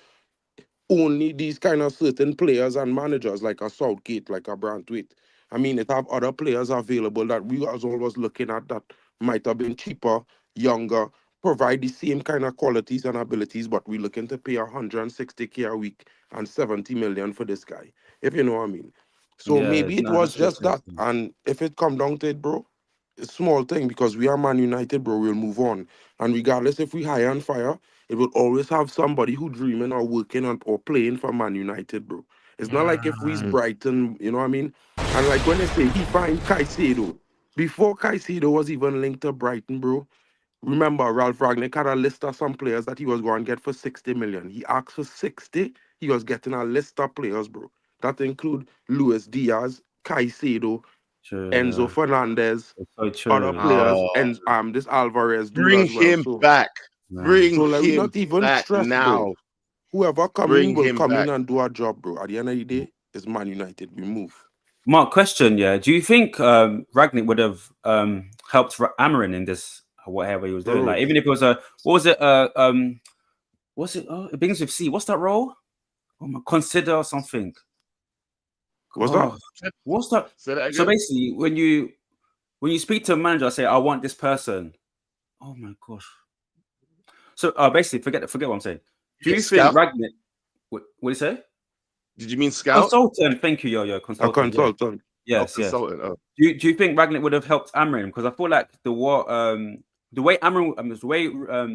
only these kind of certain players and managers like a Southgate, like a Brantwaite, I mean, it have other players available that we was always looking at that might have been cheaper, younger, provide the same kind of qualities and abilities, but we're looking to pay 160K a week and 70 million for this guy, if you know what I mean. So Yeah, maybe it no, was that's just ridiculous. that. And if it come down to it, bro, it's a small thing, because we are Man United, bro, we'll move on. And regardless if we hire and fire, it will always have somebody who dreaming or working on or playing for Man United, bro. It's not like if we's Brighton, you know what I mean? And like when they say he find Caicedo, before Caicedo was even linked to Brighton, bro, remember Ralph Ragnick had a list of some players that he was going to get for 60 million. He asked for 60, he was getting a list of players, bro. That include Luis Diaz, Caicedo, Enzo Fernandez, It's so other true. players, Oh, and this Alvarez dude bring as well. him So back. Bring like we him not even back stressed, bro. now. Whoever come in Bring will him come in back. and do our job, bro. At the end of the day, it's Man United. We move. Mark, question, yeah. Do you think Ragnick would have helped Amarin in this whatever he was doing? Bro. Like, even if it was what was it? What's it? Oh, it begins with C. What's that role? Oh my, consider something. What's Oh, that? what's that? Say that So again. basically, when you speak to a manager, say, "I want this person." Oh my gosh. So basically, forget what I'm saying. Do you think Scout? Ragnick? What do you say? Did you mean scout? Consultant. Thank you, yo, A consultant. Yeah. consultant. Oh, Yes, yes. consultant. Oh. Do you think Ragnick would have helped Amrin? Because I feel like the way Amrin, the way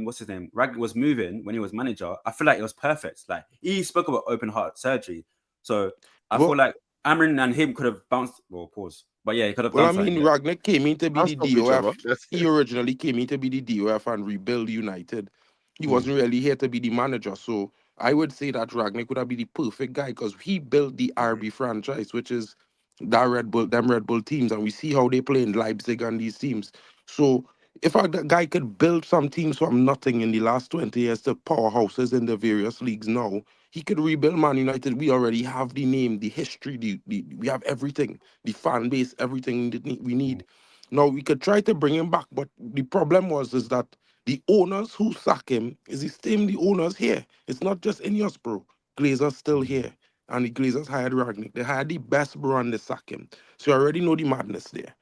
what's his name, Ragnick was moving when he was manager, I feel like it was perfect. Like he spoke about open heart surgery, so I feel like Amrin and him could have bounced. Well, pause. But yeah, he could have Well, done I mean, something. Ragnick came in to be the That's each other. DOF. He originally came in to be the DOF and rebuild United. He Hmm. wasn't really here to be the manager. So I would say that Ragnick would have been the perfect guy, because he built the RB franchise, which is that Red Bull teams, and we see how they play in Leipzig and these teams. So if a guy could build some teams from nothing in the last 20 years to powerhouses in the various leagues now, he could rebuild Man United. We already have the name, the history, we have everything, the fan base, everything that we need. Now we could try to bring him back, but the problem is that the owners who sack him is the same the owners here. It's not just Inos, bro. Glazer's still here, and the Glazers hired Ragnick. They hired the best, bro, and they sack him. So you already know the madness there.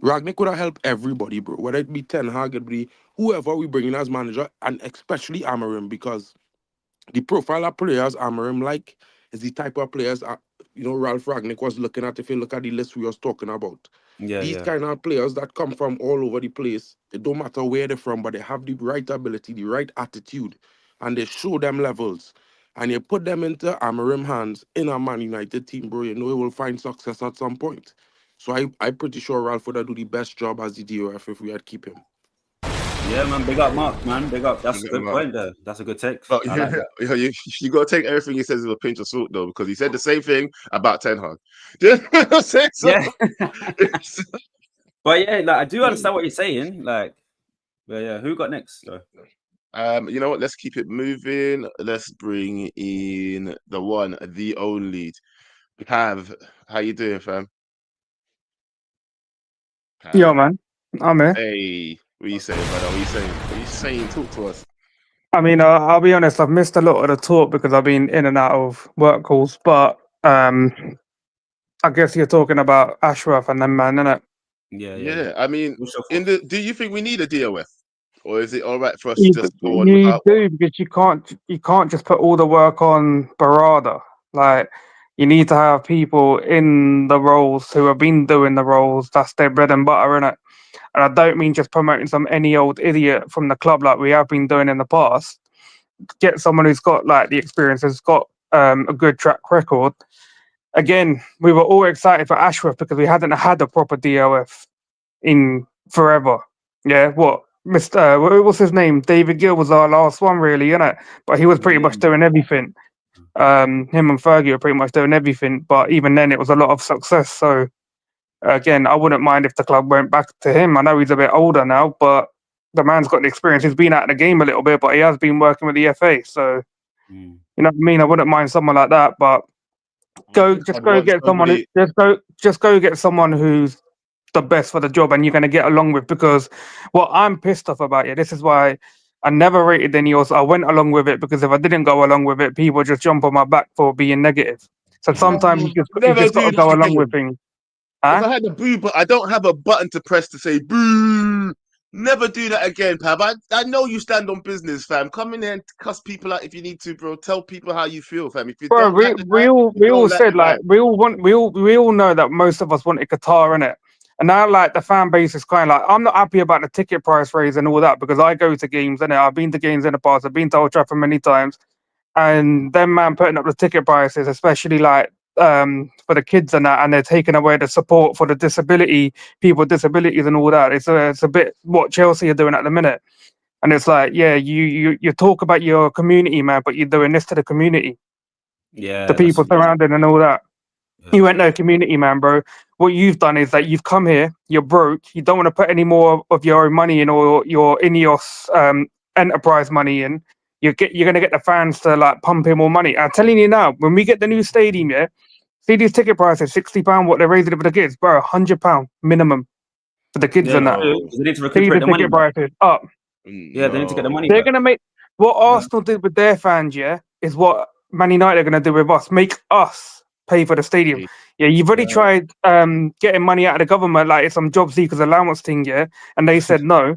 Ragnick could have helped everybody, bro. Whether it be Ten Hag, it be whoever we bring in as manager, and especially Amarim, because the profile of players Amarim like is the type of players Ralph Ragnick was looking at. If you look at the list we was talking about, these Yeah. kind of players that come from all over the place, it don't matter where they're from, but they have the right ability, the right attitude, and they show them levels. And you put them into Amarim hands in a Man United team, bro, you know he will find success at some point. So I'm pretty sure Ralph would do the best job as the DOF if we had keep him. Yeah, man. Big up, Mark, man. Big up. That's Big a up, good Mark. point there. That's a good take. But I like that. you got to take everything he says with a pinch of salt, though, because he said the same thing about Ten Hag. Do you know what I'm saying? So, Yeah. But yeah, like I do understand what you're saying. Like, but yeah, who got next? Though? You know what? Let's keep it moving. Let's bring in the one, the only. Pav, how you doing, fam? Pav. Yo, man, I'm here. Hey, what you saying, brother? What you saying? What you saying? Talk to us. I mean, I'll be honest, I've missed a lot of the talk because I've been in and out of work calls, but I guess you're talking about Ashworth and them, man, innit? Yeah. I mean, do you think we need a DOF, or is it all right for us You, to just go on you without? do, because you can't just put all the work on Barada. Like, you need to have people in the roles who have been doing the roles. That's their bread and butter, innit? And I don't mean just promoting any old idiot from the club like we have been doing in the past. Get someone who's got like the experience, has got a good track record. Again, we were all excited for Ashworth because we hadn't had a proper DOF in forever. Yeah, what's his name? David Gill was our last one, really, innit? But he was pretty much doing everything. Him and Fergie were pretty much doing everything, but even then it was a lot of success. So again, I wouldn't mind if the club went back to him. I know he's a bit older now, but the man's got the experience. He's been out of the game a little bit, but he has been working with the FA. So you know what I mean? I wouldn't mind someone like that, but go get someone who's the best for the job and you're going to get along with. Because what I'm pissed off about it, this is why I never rated Inos. I went along with it because if I didn't go along with it, people just jump on my back for being negative. So sometimes you just got to go along with things. If I had a boo, but I don't have a button to press to say boo. Never do that again, Pav. I know you stand on business, fam. Come in here and cuss people out if you need to, bro. Tell people how you feel, fam. If you Bro, don't like the guy, we all like said the like guy. we all know that most of us wanted Qatar, innit? And now like the fan base is kind of like, I'm not happy about the ticket price raise and all that because I go to games, innit? I've been to games in the past. I've been to Old Trafford many times, and them man putting up the ticket prices, especially like for the kids and that, and they're taking away the support for the people with disabilities and all that. It's a bit what Chelsea are doing at the minute. And it's like, yeah, you talk about your community, man, but you're doing this to the community. Yeah, The people surrounding and all that. You ain't no community, man, bro. What you've done is that you've come here, you're broke, you don't want to put any more of your own money in or your Ineos enterprise money in. You're gonna get the fans to like pump in more money. I'm telling you now, when we get the new stadium, yeah, see these ticket prices, £60, what they're raising it for the kids, bro, £100 minimum for the kids and that. They need to See recuperate the the money. ticket prices up. Yeah, they need to get the money. They're gonna make what Arsenal did with their fans, yeah, is what Man United are gonna do with us. Make us pay for the stadium. Yeah, you've already tried getting money out of the government, like it's some job seekers allowance thing, yeah, and they said no.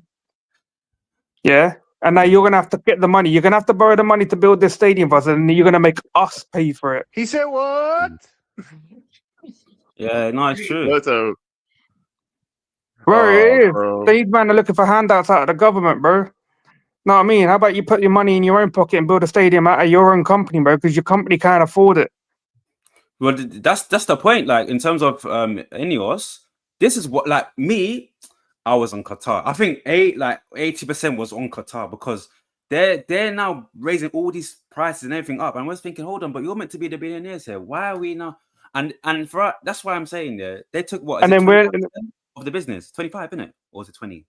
Yeah. And now you're gonna have to get the money. You're gonna have to borrow the money to build this stadium for us, and you're gonna make us pay for it. He said what? Yeah, no, it's true. Bro, it is. Bro. These men are looking for handouts out of the government, bro. Know what I mean? How about you put your money in your own pocket and build a stadium out of your own company, bro? Because your company can't afford it. Well, that's the point. Like in terms of Ineos, this is what like me. I was on Qatar. I think 80% was on Qatar because they're now raising all these prices and everything up. And I was thinking, hold on, but you're meant to be the billionaires here. Why are we now? And for that's why I'm saying they took what? And then we're of the business 25, isn't it? Or was it 20?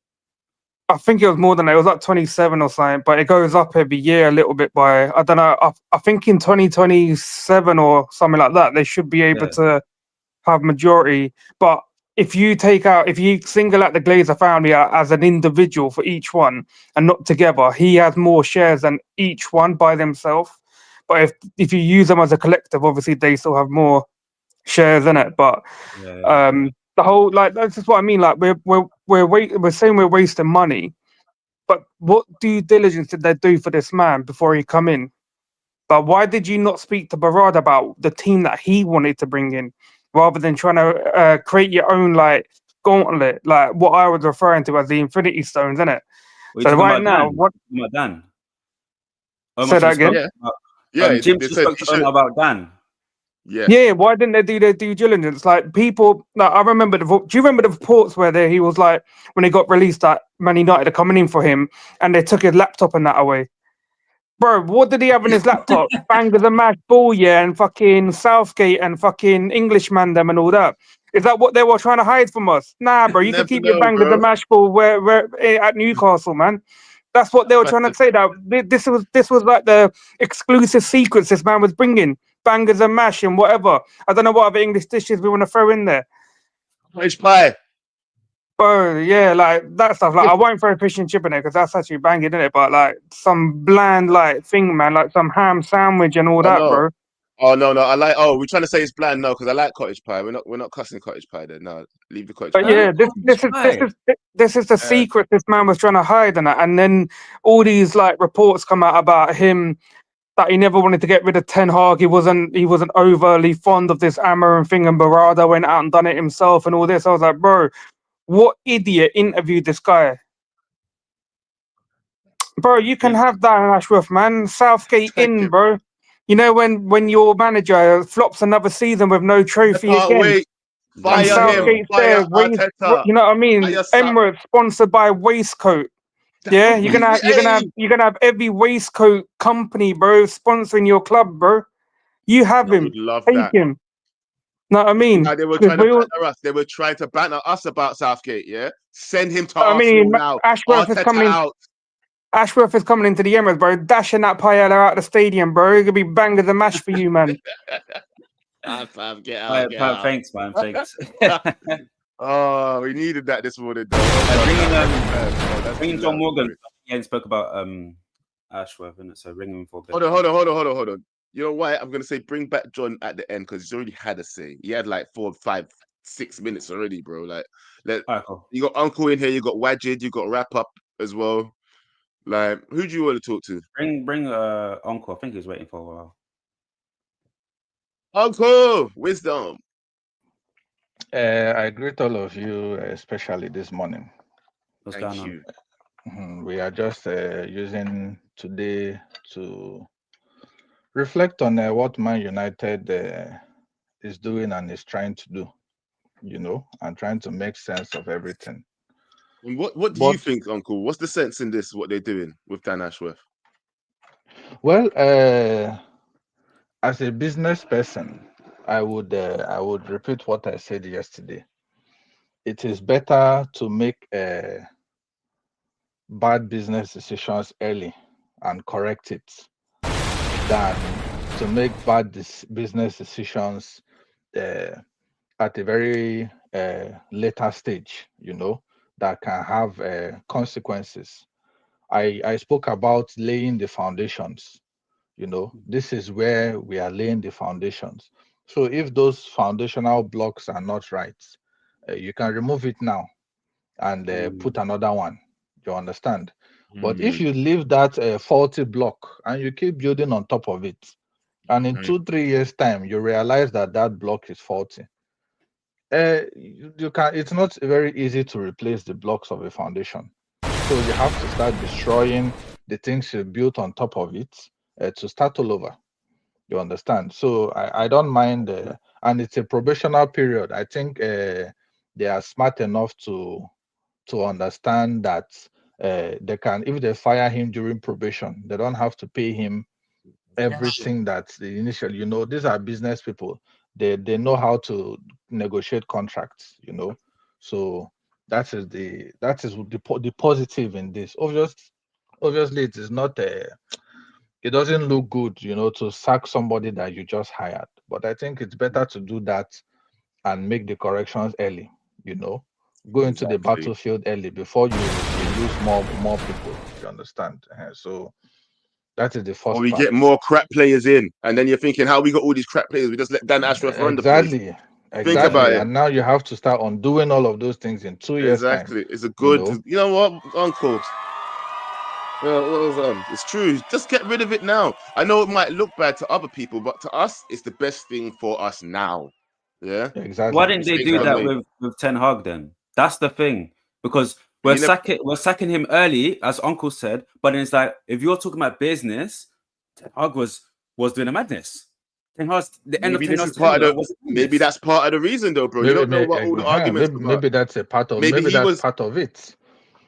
I think it was more than that. It was like 27 or something, but it goes up every year a little bit by, I don't know, I think in 2027 or something like that, they should be able to have majority. But if you single out the Glazer family as an individual for each one and not together, he has more shares than each one by themselves. But if you use them as a collective, obviously they still have more shares in it. But the whole that's just what I mean. Like we're saying we're wasting money, but what due diligence did they do for this man before he come in? But why did you not speak to Barra about the team that he wanted to bring in, rather than trying to create your own gauntlet, like what I was referring to as the Infinity Stones, isn't it? So right now, what? Dan? Say that again. Jim spoke about Dan. Yeah, why didn't they do their due diligence? Like people, like I remember do you remember the reports where he was like when he got released that Man United are coming in for him and they took his laptop and that away? Bro, what did he have in his laptop? Bangers and mash ball, yeah, and fucking Southgate and fucking Englishman them and all that. Is that what they were trying to hide from us? Nah, bro, you can Never keep your know, bangers bro. and mash ball where at Newcastle, man. That's what they were trying to say. That this was like the exclusive secrets this man was bringing. Bangers and mash and whatever. I don't know what other English dishes we want to throw in there. Cottage pie. Bro, yeah, like that stuff. Like I won't throw fish and chip in it because that's actually banging, isn't it? But like some bland like thing, man, like some ham sandwich and all that, bro. Oh no, I like. Oh, we're trying to say it's bland, no, because I like cottage pie. We're not cussing cottage pie then. No, leave the cottage But pie. yeah, this is the secret this man was trying to hide, and then all these like reports come out about him that he never wanted to get rid of Ten Hag. He wasn't overly fond of this Amarin thing, and Barada went out and done it himself and all this. I was like, bro, what idiot interviewed this guy? Bro, you can have that in Ashworth, man. Southgate in, bro. You know when your manager flops another season with no trophy can't again. wait. Fire And Southgate's him. Fire there, Arteta. you know what I mean? Fire Sa- Emirates sponsored by Waistcoat. Yeah, would you're be gonna have every waistcoat company, bro, sponsoring your club, bro. You have him. would love Take that. him. Know what I mean? Now they were 'Cause trying to we all- banter us. They were trying to banter us about Southgate. Yeah, send him to I Arsenal mean, now. Ashworth is Arteta coming. out. Ashworth is coming into the Emirates, bro. Dashing that paella out of the stadium, bro. It's gonna be bangers and mash for you, man. Fam, get out, get out. Thanks, man. Thanks. Oh, we needed that this morning, though. Bringing John Morgan. Yeah, he spoke about Ashworth, innit? So ring him for a bit. Hold on. You know why? I'm gonna say bring back John at the end because he's already had a say. He had like 4, 5, 6 minutes already, bro. Like, you got Uncle in here, you got Wajid, you got Wrap Up as well. Like, who do you want to talk to? Bring Uncle. I think he was waiting for a while. Uncle, wisdom. I greet all of you, especially this morning. What's going on? We are just using today to reflect on what Man United is doing and is trying to do, and trying to make sense of everything. And what do you think, Uncle? What's the sense in this, what they're doing with Dan Ashworth? Well, as a business person, I would repeat what I said yesterday. It is better to make bad business decisions early and correct it than to make bad business decisions at a very later stage, that can have consequences. I spoke about laying the foundations. This is where we are laying the foundations. So if those foundational blocks are not right, you can remove it now and put another one. You understand? But if you leave that faulty block and you keep building on top of it, and in 2-3 years' time you realize that that block is faulty, you can. It's not very easy to replace the blocks of a foundation. So you have to start destroying the things you built on top of it to start all over. You understand? So I don't mind, and it's a probational period. I think they are smart enough to understand that they can, if they fire him during probation, they don't have to pay him everything that the initial. These are business people. They know how to negotiate contracts. So that is the positive in this. Obviously, it is not it doesn't look good, to sack somebody that you just hired. But I think it's better to do that and make the corrections early. Go into the battlefield early before you lose more people. You understand? So that is the first. Or we part. get more crap players in, and then you're thinking, how we got all these crap players? We just let Dan Ashworth run the place. Think about it. And now you have to start undoing all of those things in 2 years' time. Exactly. It's a good. You know what, Uncle? Well, it's true. Just get rid of it now. I know it might look bad to other people, but to us, it's the best thing for us now. Yeah, exactly. Why didn't they do that with Ten Hag then? That's the thing, because we're sacking him early, as Uncle said. But then it's like, if you're talking about business, Ten Hag was doing a madness. Ten Hag's the end of Maybe Ten this Hag's is part tenure of the. wasn't doing Maybe this. that's part of the reason, though, bro. You don't know what all the arguments maybe, about. maybe that's a part of Maybe he that's was. part of it.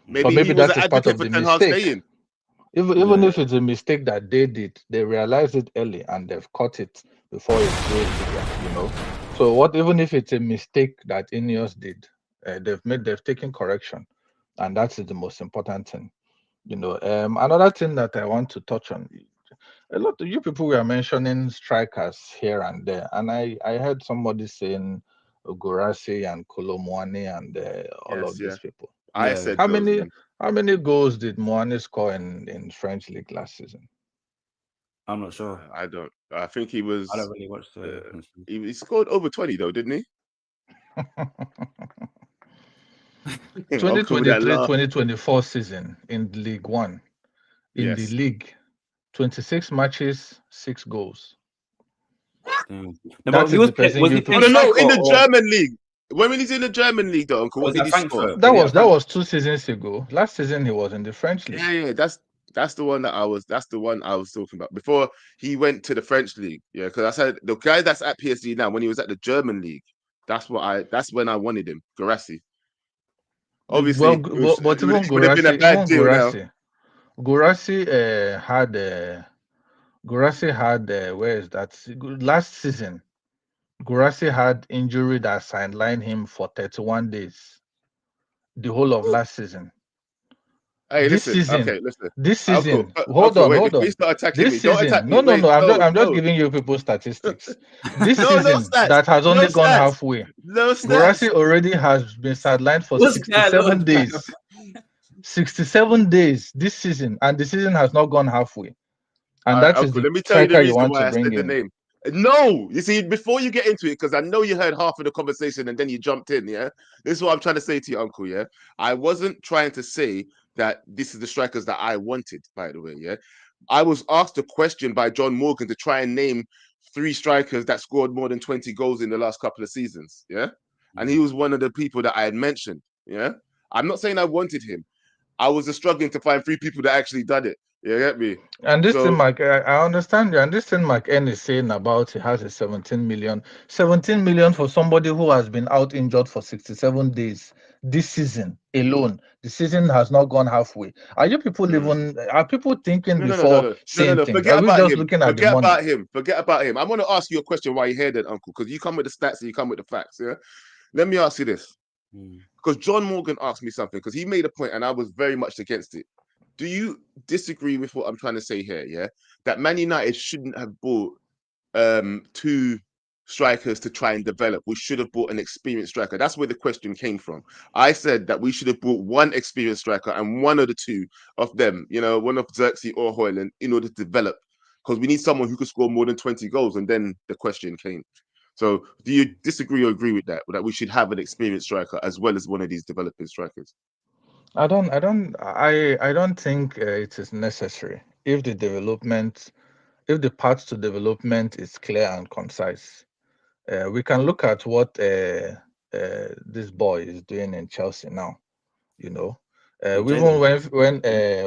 Or Maybe he maybe was that an is part advocate of for the Ten Hag mistake. staying. Even if it's a mistake that they did, they realized it early and they've caught it before it grows bigger, you know. So what even if it's a mistake that Ineos did, they've taken correction, and that is the most important thing, you know. Another thing that I want to touch on, a lot of you people were mentioning strikers here and there, and I heard somebody saying Gurasi and Kolomwani and all Yes, of yeah. these people. I said How those many names. how many goals did Moani score in French league last season? I'm not sure. I don't. I think he was. I don't really watch the. He scored over 20 though, didn't he? 2023-2024 season in League One. In the Yes. league, 26 matches, 6 goals. No, That but is he was the person was you he people. playing No, in the striker or German league. When he's in the German league, though, Uncle, what was did that he score? Frankfurt? That Was he was at that Frankfurt? was 2 seasons ago. Last season he was in the French league. Yeah, that's the one that I was. That's the one I was talking about before he went to the French league. Yeah, because I said the guy that's at PSG now, when he was at the German league, that's when I wanted him, Gurasi. Obviously, But even it would have been a bad deal now. Gurasi had where is that? Last season, Gurasi had injury that sidelined him for 31 days. The whole of last season. Hey, This listen. season. Hold Hold wait, on. before you start attacking This me, don't attack season, me. no. Wait, I'm just no. giving you people statistics. This No season stats. that has No only gone stats. halfway. No stats. Gurasi already has been sidelined for What's going 67 on? days. 67 days this season, and the season has not gone halfway. And that is Uncle, the let me tell you the striker you reason want why to I bring said the in. name. No, you see, before you get into it, because I know you heard half of the conversation and then you jumped in, yeah? This is what I'm trying to say to you, Uncle, yeah? I wasn't trying to say that this is the strikers that I wanted, by the way, yeah? I was asked a question by John Morgan to try and name 3 strikers that scored more than 20 goals in the last couple of seasons, yeah? And he was one of the people that I had mentioned, yeah? I'm not saying I wanted him. I was just struggling to find 3 people that actually done it. You get me? And this So- thing, Mike, I understand you. And this thing, Mike N is saying about he has a 17 million. 17 million for somebody who has been out injured for 67 days this season alone. The season has not gone halfway. Are you people are people thinking before saying things? Forget Are we about just him. looking at the Forget money? about him. I want to ask you a question while you're here then, Uncle, because you come with the stats and you come with the facts, yeah? Let me ask you this. Because John Morgan asked me something, because he made a point and I was very much against it. Do you disagree with what I'm trying to say here, yeah? That Man United shouldn't have bought 2 strikers to try and develop. We should have bought an experienced striker. That's where the question came from. I said that we should have bought 1 experienced striker and one of the 2 of them, you know, one of Xerxes or Hoyland, in order to develop. Because we need someone who could score more than 20 goals. And then the question came. So do you disagree or agree with that we should have an experienced striker as well as one of these developing strikers? I don't think it is necessary if the path to development is clear and concise. We can look at what this boy is doing in Chelsea now. You know, even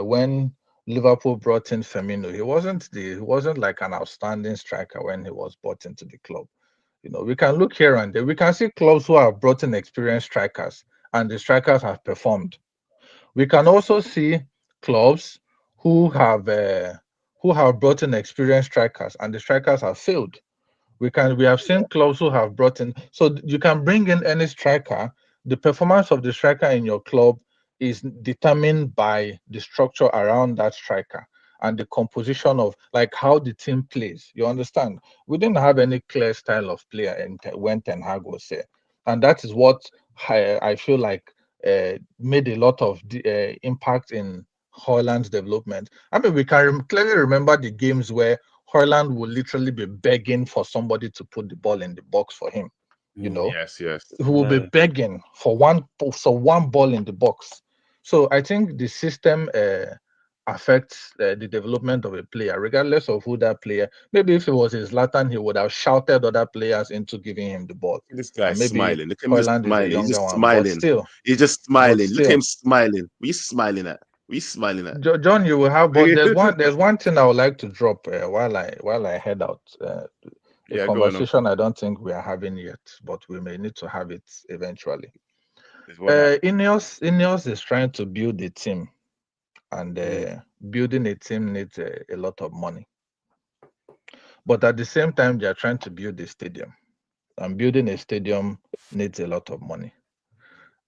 when Liverpool brought in Firmino, he wasn't like an outstanding striker when he was brought into the club. You know, we can look here and there. We can see clubs who have brought in experienced strikers, and the strikers have performed. We can also see clubs who have brought in experienced strikers, and the strikers have failed. We have seen clubs who have brought in. So you can bring in any striker. The performance of the striker in your club is determined by the structure around that striker and the composition of like how the team plays. You understand? We didn't have any clear style of player when Ten Hag was here, and that is what I feel like made a lot of impact in Hoyland's development. I mean, we can clearly remember the games where Hoyland will literally be begging for somebody to put the ball in the box for him. You know, Yes. he will be begging for one ball in the box. So I think the system affects the development of a player, regardless of who that player. Maybe if it was his Zlatan, he would have shouted other players into giving him the ball. This guy's maybe smiling. Look at him Hoyland just smiling. is a He's just younger one, smiling. but still, He's just smiling. Look at still. him smiling. What are you smiling at? What are you smiling at? John, you will have, but there's one thing I would like to drop while I head out. A Yeah, go on. conversation I don't think we are having yet, but we may need to have it eventually. Ineos is trying to build a team, and building a team needs a lot of money. But at the same time, they are trying to build a stadium, and building a stadium needs a lot of money.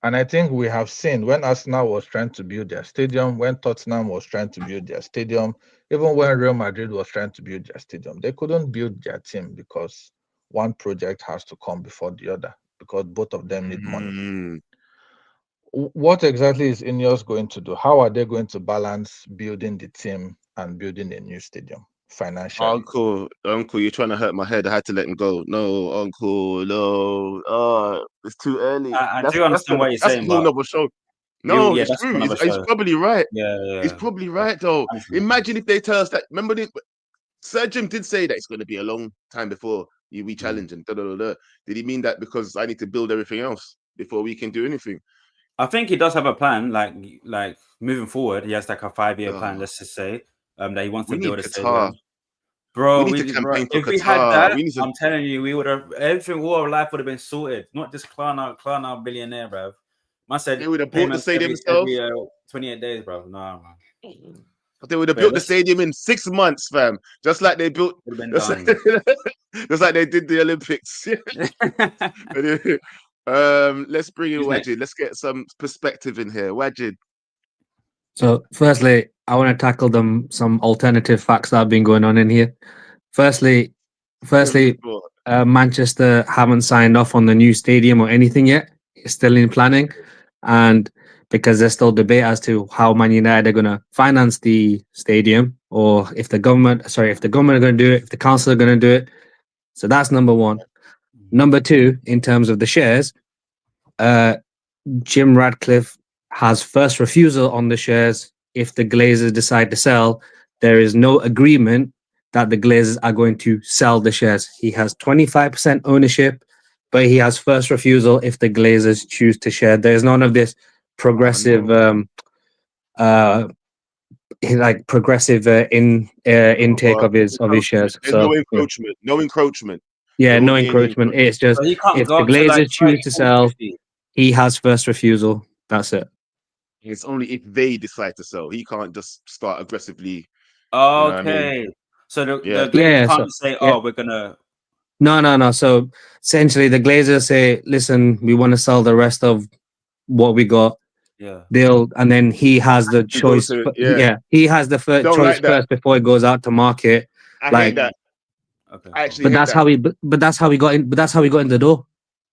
And I think we have seen when Arsenal was trying to build their stadium, when Tottenham was trying to build their stadium, even when Real Madrid was trying to build their stadium, they couldn't build their team because one project has to come before the other, because both of them need money. What exactly is Ineos going to do? How are they going to balance building the team and building a new stadium financially? Uncle, you're trying to hurt my head. I had to let him go. No, Uncle, no. Oh, it's too early. I do understand what you're that's saying, a whole but nother show. No, it's that's true. another He's show. probably right. Yeah. He's probably right, though. Imagine if they tell us that. Remember, Sir Jim did say that it's going to be a long time before we challenge and da da da da. Did he mean that because I need to build everything else before we can do anything? I think he does have a plan, like moving forward. He has like a 5-year plan, let's just say, that he wants to build a stadium. Bro, if we had that, I'm telling you, we would have everything. All our life would have been sorted. Not just clown out billionaire, bro. I said they would have built the stadium every 28 days, bro. No, man. They would have built the stadium in 6 months, fam. Just like they built, just like they did the Olympics. Let's bring in Wajid. Let's get some perspective in here. Wajid. So, firstly, I want to tackle some alternative facts that have been going on in here. Firstly, Manchester haven't signed off on the new stadium or anything yet. It's still in planning, and because there's still debate as to how Man United are going to finance the stadium, or if the government are going to do it, if the council are going to do it. So that's number one. Number two, in terms of the shares, Jim Ratcliffe has first refusal on the shares. If the Glazers decide to sell, there is no agreement that the Glazers are going to sell the shares. He has 25% ownership, but he has first refusal if the Glazers choose to share. There's none of this progressive intake of his shares. There's no encroachment. No encroachment. Yeah, no encroachment. It's just if the Glazers choose to sell, he has first refusal. That's it. It's only if they decide to sell. He can't just start aggressively. Okay. So the Glazers can't say, we're gonna. No. So essentially, the Glazers say, "Listen, we want to sell the rest of what we got." Yeah. And then he has the choice. He has the choice first before it goes out to market. I hate that. Okay. But that's how he got in. But that's how he got in the door,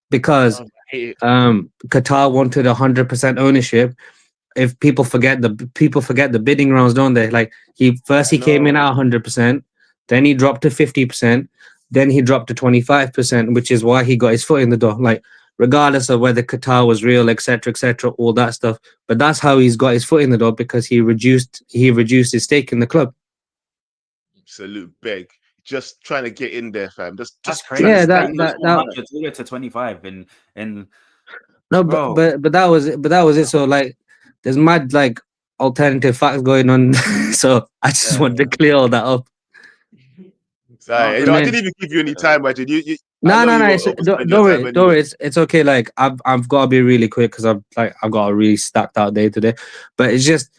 because Qatar wanted 100% ownership. If people forget the bidding rounds, don't they? Like he came in at 100%, then he dropped to 50%, then he dropped to 25%, which is why he got his foot in the door. Like regardless of whether Qatar was real, etc., all that stuff. But that's how he's got his foot in the door, because he reduced his stake in the club. Absolute beg. Just trying to get in there, fam. That's crazy. Yeah, that to 25 in. No, but that was it. So like, there's mad like alternative facts going on. So I just wanted to clear all that up. Sorry, I didn't even give you any time, Wajid. No. Don't worry. It's okay. Like I've got to be really quick because I've got a really stacked out day today. But it's just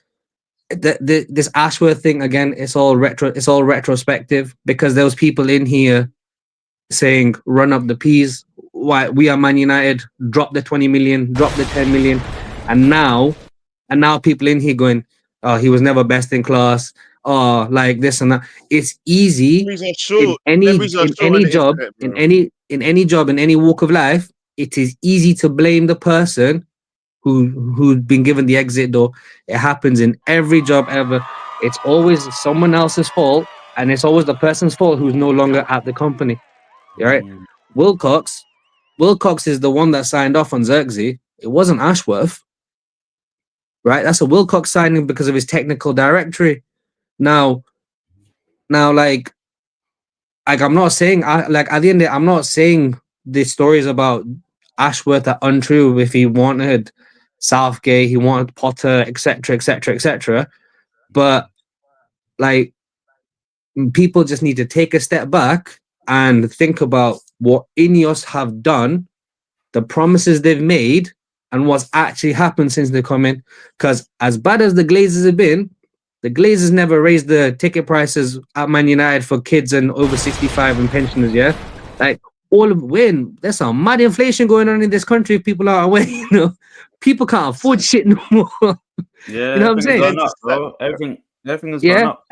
this Ashworth thing again. It's all retrospective, because there was people in here saying run up the P's. Why we are Man United? Drop the 20 million, drop the 10 million, and now people in here going, oh, he was never best in class. Oh, like this and that. It's easy in any job, in any walk of life. It is easy to blame the person who's been given the exit door. It happens in every job ever. It's always someone else's fault, and it's always the person's fault who's no longer at the company. All right, Wilcox is the one that signed off on Xerxes. It wasn't Ashworth, right? That's a Wilcox signing because of his technical directory. Now, like I'm not saying at the end of the day, I'm not saying the stories about Ashworth are untrue. If he wanted Southgate, he wanted Potter, etc. But like, people just need to take a step back and think about what Ineos have done, the promises they've made, and what's actually happened since they come in. Because as bad as the Glazers have been, the Glazers never raised the ticket prices at Man United for kids and over 65 and pensioners, yeah? Like, there's some mad inflation going on in this country if people are away, you know? People can't afford shit no more. Yeah, You know what I'm everything's saying? gone up, bro. Everything has gone Yeah, up.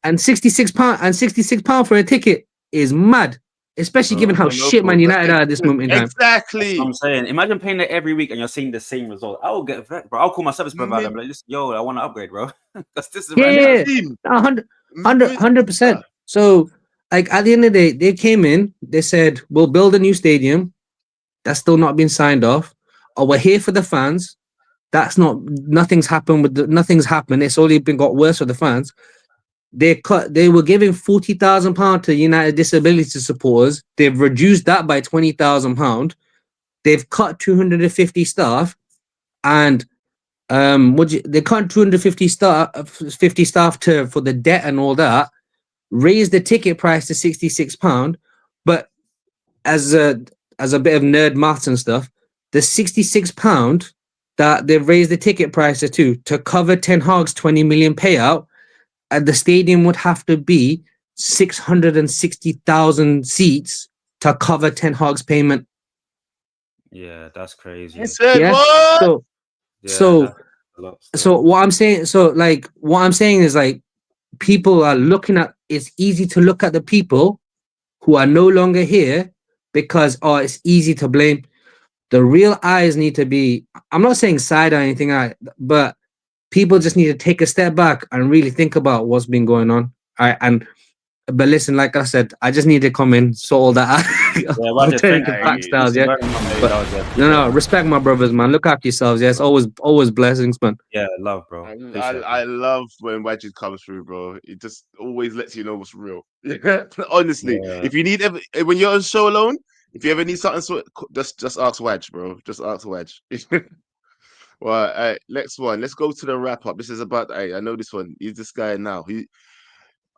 and £66 for a ticket is mad, especially given how shit Man United are at this moment in time. That's what I'm saying. Imagine paying it every week and you're seeing the same result. I will get vexed, bro. I'll call my service provider and be like, "Listen, yo, I want to upgrade, bro." Because this is Yeah, right now. 100%. So, like, at the end of the day, they came in, they said, we'll build a new stadium. That's still not been signed off. Or we're here for the fans. Nothing's happened nothing's happened. It's only got worse for the fans. They were giving £40,000 to United Disability supporters. They've reduced that by £20,000. They've cut 250 staff, and they cut 250 staff, 50 staff for the debt and all that. Raised the ticket price to £66, but as a bit of nerd maths and stuff, the £66 that they've raised the ticket price to cover Ten Hag's 20 million payout, and the stadium would have to be 660,000 seats to cover Ten Hag's payment. Yeah, that's crazy. He said Yeah. what? So what I'm saying, is like, people are looking at, it's easy to look at the people who are no longer here because it's easy to blame. The real eyes need to be, I'm not saying side or anything, but people just need to take a step back and really think about what's been going on. All right. But listen, like I said, I just need to come in, sort all that out. No, respect my brothers, man. Look after yourselves. Yeah, it's always blessings, man. Yeah, love, bro. I love when Wedges comes through, bro. It just always lets you know what's real. Honestly, if you need when you're on show alone, if you ever need something, just ask Wedge, bro. Just ask Wedge. Well, next one. Let's go to the wrap up. This is about. I know this one. He's this guy now.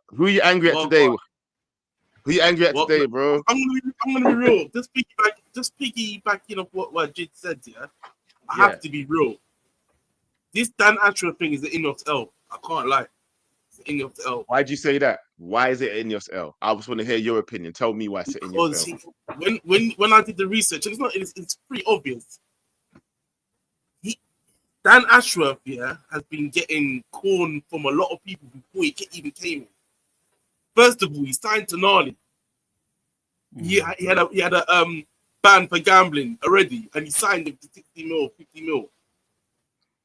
Who are you angry at today? Who you angry at today, bro? I'm gonna be real. Just piggybacking off what Jid said. Yeah, I have to be real. This Dan Ashworth thing is the Inos L. I can't lie. It's the Inos L. Why'd you say that? Why is it Inos L? I just want to hear your opinion. Tell me why it's Inos L. When I did the research, and it's pretty obvious. Dan Ashworth, has been getting corn from a lot of people before he even came in. First of all, he signed to Tonali. He had a ban for gambling already, and he signed him to 60 mil, 50 mil.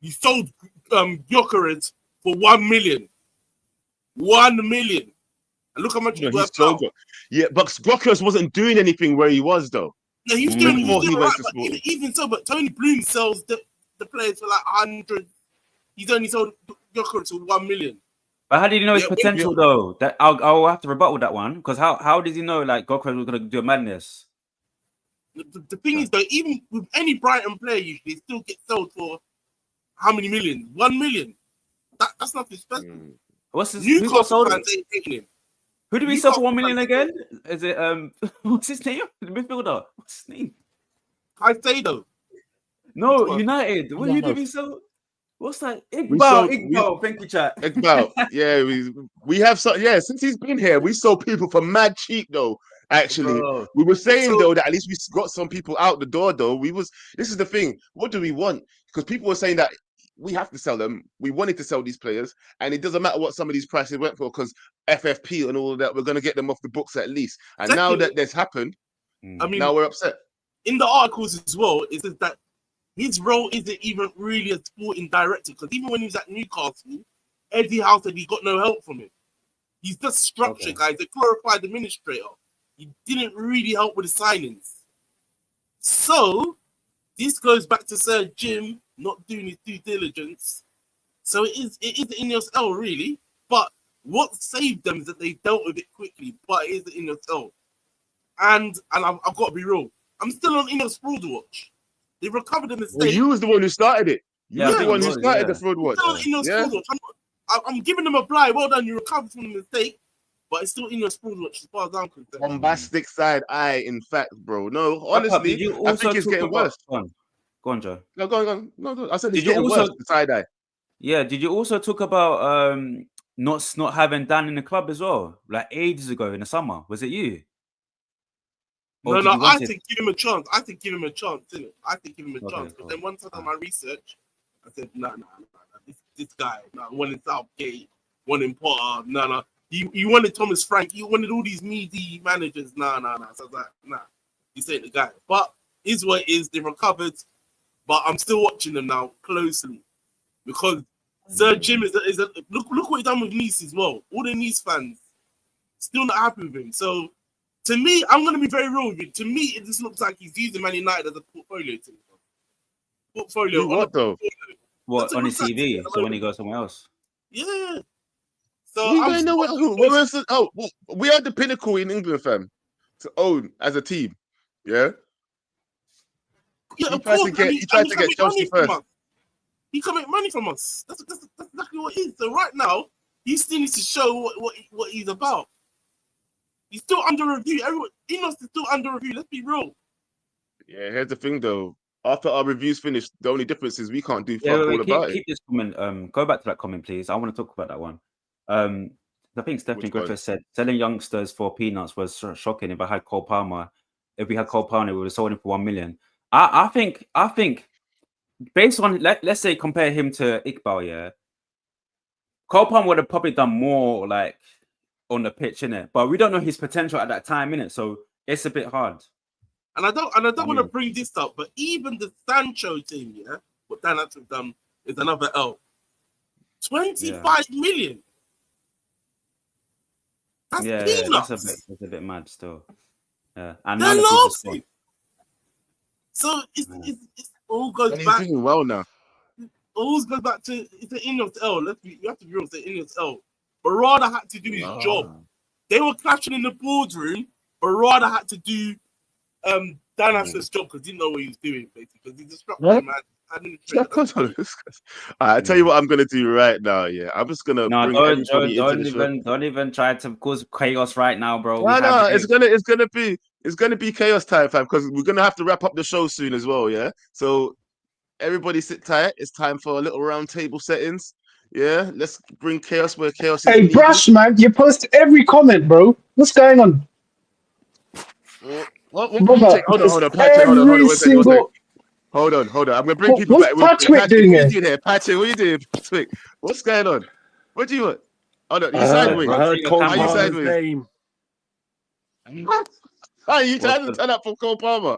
He sold Gyökeres for 1 million. 1 million. And look how much he worked out. Yeah, but Gyökeres wasn't doing anything where he was, though. No, he was doing right, but even so, but Tony Bloom sells the players for like 100. He's only sold Gyökeres for 1 million. But how did he know his potential, though? That I'll have to rebuttal that one, because how did he know like Gyökeres was going to do a madness? The thing is, though, even with any Brighton player, usually still get sold for how many million? 1 million. That's nothing special. What's his Newcastle fans ain't taking him. Who did we sell for 1 million again? Is it what's his name? The midfielder. What's his name? Caicedo. No, United. What did we sell? What's that? Iqbal. Thank you, chat. Iqbal. Yeah, we have some. Yeah, since he's been here, we sold people for mad cheap though. Actually, we were saying though that at least we got some people out the door though. This is the thing. What do we want? Because people were saying that we have to sell them. We wanted to sell these players, and it doesn't matter what some of these prices went for because FFP and all of that. We're going to get them off the books at least. And now that this happened, now we're upset. In the articles as well, it says that his role isn't even really a sporting director, because even when he was at Newcastle, Eddie Howe said he got no help from him. He's just structure, guys. A glorified administrator. He didn't really help with the signings. So this goes back to Sir Jim not doing his due diligence. So it is Inos L really. But what saved them is that they dealt with it quickly. But it is the Inos L. And I've got to be real. I'm still on Inos Fraud Watch. They recovered the mistake. Well, you was the one who started it. You was the one who started the fraud watch. I'm giving them a blind. Well done, you recovered from the mistake. but it's still in your sport watch as far as I'm concerned. Bombastic side eye, in fact, bro. No, Wrap up, honestly, did you I also think it's talk getting about? worse. Go on, Joe. No, go on. No, I said it's Did you getting also? worse, the side eye. Yeah. Did you also talk about not having Dan in the club as well, like ages ago in the summer? Was it you? Or No, did you want I it? think give him a chance. I think give him a chance, innit? I think give him a Okay, chance. But cool. then once I done my research, I said, nah. This guy, one in Southgate, one in Potter, no. You wanted Thomas Frank, you wanted all these meaty managers, nah. So I was like, nah, this ain't the guy. But is what it is, they recovered. But I'm still watching them now closely because Sir Jim is a look what he done with Nice as well. All the Nice fans still not happy with him. So to me, I'm gonna be very real with you. To me, it just looks like he's using Man United as a portfolio team. Portfolio. What though? What on his TV? So when he goes somewhere else? Yeah. So You don't know we are the pinnacle in England, fam, to own as a team. Yeah. Yeah, he of tried course. he tried to get Chelsea first. He can make money from us. That's exactly what it is. So right now, he still needs to show what he's about. He's still under review. Inos is still under review. Let's be real. Yeah, here's the thing though. After our reviews finished, the only difference is we can't do fuck all about it. Keep this comment. Go back to that comment, please. I want to talk about that one. I think Stephanie Griffith said selling youngsters for peanuts was shocking. If we had Cole Palmer, we would have sold him for 1 million. I think based on let's say compare him to Iqbal, yeah. Cole Palmer would have probably done more like on the pitch, innit? But we don't know his potential at that time, innit? So it's a bit hard. And I don't want to bring this up, but even the Sancho thing, yeah, what Dan has done is another L. 25 million. That's peanuts. That's a bit mad still. Yeah, and they're now laughing. So it all goes and he's back. doing well now. Always goes back to it's an Inos L. You have to be real. It's an Inos L. Barra had to do his job. They were clashing in the boardroom. Barra had to do Dan Ashworth's job because he didn't know what he was doing, basically. Because he disrupted him, man. I tell you what I'm gonna do right now. Yeah, I'm just gonna bring everybody into the show. Don't even try to cause chaos right now, bro. No, it's gonna be chaos time, fam, because we're gonna have to wrap up the show soon as well. Yeah, so everybody sit tight. It's time for a little round table settings. Yeah, let's bring chaos where chaos is. Hey, Brush, man, you post every comment, bro. What's going on? What Brother, hold on, Patrick, hold on. I'm gonna bring people back. What's Patrick doing here? Patrick, what are you doing, Patrick? What's going on? What do you want? Hold on, you sideways. I heard Cole Are you Palmer's sideways? name. Are you trying to turn up for Cole Palmer?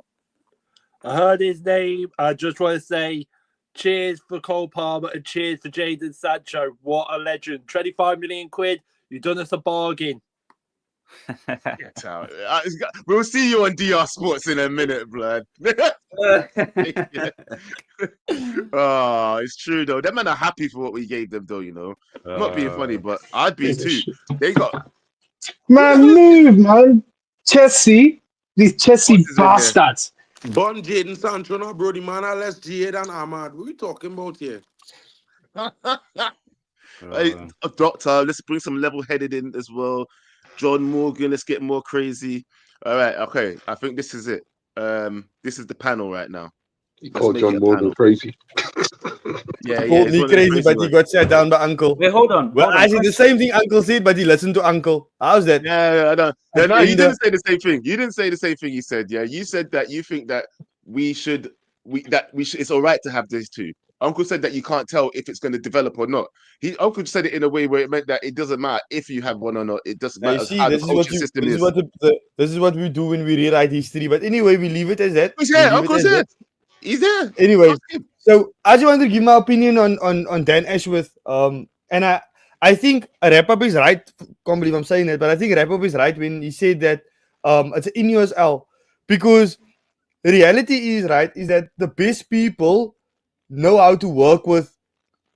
I heard his name. I just want to say cheers for Cole Palmer and cheers for Jadon Sancho. What a legend. 25 million quid. You've done us a bargain. Get out. We'll see you on DR Sports in a minute, blood. Oh, it's true though. Them men are happy for what we gave them, though. You know, I'm not being funny, but I'd be too. They got move, man. Chelsea, these Chelsea bastards. Bon Jadon Sancho, no, Brody, man, less Jade and Ahmad. What are we talking about here? Hey, doctor, let's bring some level-headed in as well. John Morgan, let's get more crazy. All right, okay. I think this is it. This is the panel right now. You called John Morgan crazy. Yeah, he called me crazy, but he got shut down by Uncle. Wait, hold on. Well, actually, the same thing Uncle said, but he listened to Uncle. How's that? Yeah, I don't. No, you didn't say the same thing. You didn't say the same thing. You said, yeah, you said that you think that we should. It's all right to have these two. Uncle said that you can't tell if it's going to develop or not. Uncle said it in a way where it meant that it doesn't matter if you have one or not. It doesn't matter how the coaching system is. This is what we do when we rewrite history. But anyway, we leave it as that. Uncle said. He's there. Anyway, so I just want to give my opinion on Dan Ashworth. And I think Wrap-Up is right. Can't believe I'm saying that, but I think Wrap-Up is right when he said that it's an Inos L. Because the reality is that the best people know how to work with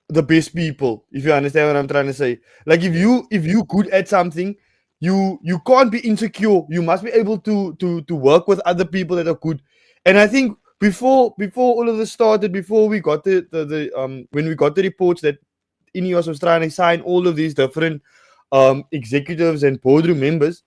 the best people, if you understand what I'm trying to say. Like if you good at something, you can't be insecure. You must be able to work with other people that are good. And I think before all of this started, before we got when we got the reports that Inos was trying to sign all of these different executives and boardroom members,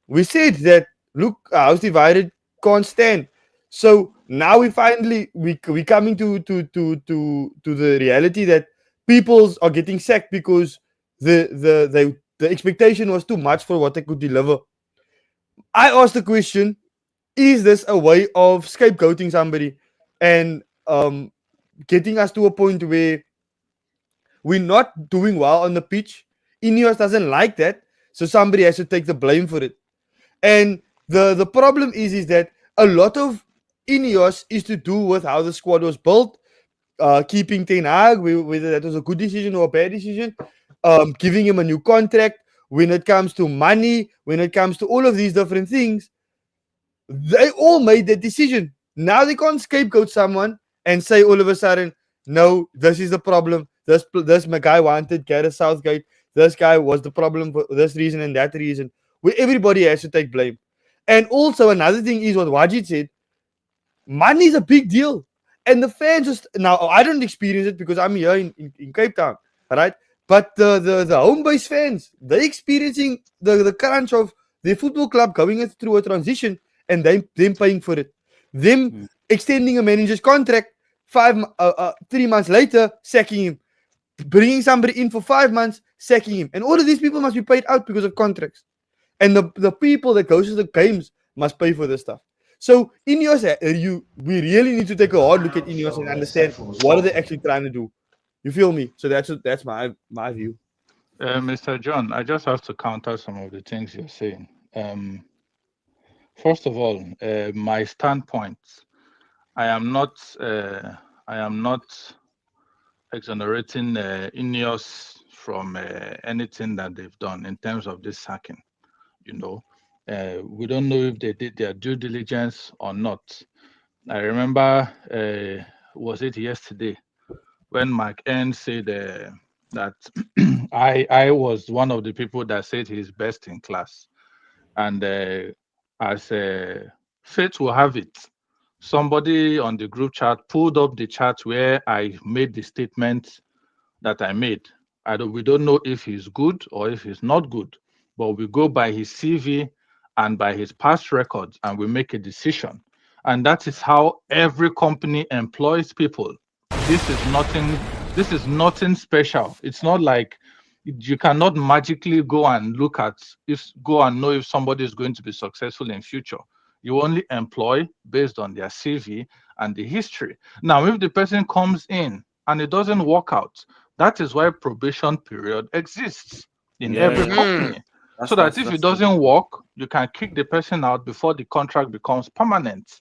we said that look, a house divided can't stand. So now we finally we coming to the reality that peoples are getting sacked because the expectation was too much for what they could deliver. I asked the question: is this a way of scapegoating somebody and getting us to a point where we're not doing well on the pitch? Ineos doesn't like that, so somebody has to take the blame for it. And the problem is that a lot of Ineos is to do with how the squad was built, keeping Ten Hag, whether that was a good decision or a bad decision, giving him a new contract. When it comes to money, when it comes to all of these different things, they all made that decision. Now they can't scapegoat someone and say all of a sudden, no, this is the problem. This guy wanted Gareth Southgate. This guy was the problem for this reason and that reason. Where everybody has to take blame. And also another thing is what Wajid said. Money is a big deal. And the fans just now I don't experience it because I'm here in Cape Town, right? But the home base fans, they're experiencing the crunch of their football club going through a transition and them paying for it. Them extending a manager's contract 3 months later, sacking him. Bringing somebody in for 5 months, sacking him. And all of these people must be paid out because of contracts. And the people that goes to the games must pay for this stuff. So Ineos, we really need to take a hard look at Ineos and understand what are they actually trying to do. You feel me? So that's my view. Mr. John, I just have to counter some of the things you're saying. First of all, my standpoint, I am not exonerating Ineos from anything that they've done in terms of this sacking. You know, we don't know if they did their due diligence or not. I remember, was it yesterday, when Mike N said that I was one of the people that said he's best in class. And as fate will have it, somebody on the group chat pulled up the chat where I made the statement that I made. We don't know if he's good or if he's not good, but we go by his CV and by his past records and we make a decision. And that is how every company employs people. This is nothing special. It's not like you cannot magically go and go and know if somebody is going to be successful in future. You only employ based on their CV and the history. Now, if the person comes in and it doesn't work out, that is why probation period exists in every company. So that if it doesn't work, you can kick the person out before the contract becomes permanent.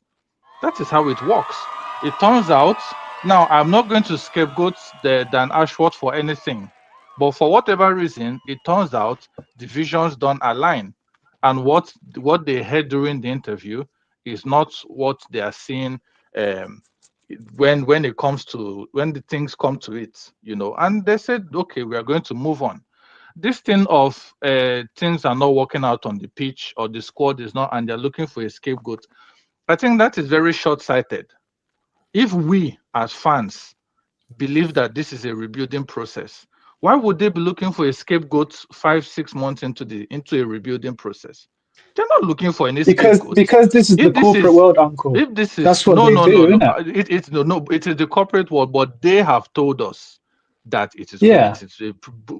That is how it works. It turns out, now I'm not going to scapegoat Dan Ashworth for anything, but for whatever reason, it turns out the visions don't align. And what they heard during the interview is not what they are seeing when the things come to it, you know. And they said, okay, we are going to move on. This thing of things are not working out on the pitch or the squad is not, and they're looking for a scapegoat. I think that is very short-sighted. If we as fans believe that this is a rebuilding process, why would they be looking for a scapegoat 5-6 months into a rebuilding process? They're not looking for any scapegoat. Because this is the corporate world, Uncle. If this is That's what no, they no, do, no, no, isn't it? it is the corporate world, but they have told us that it is a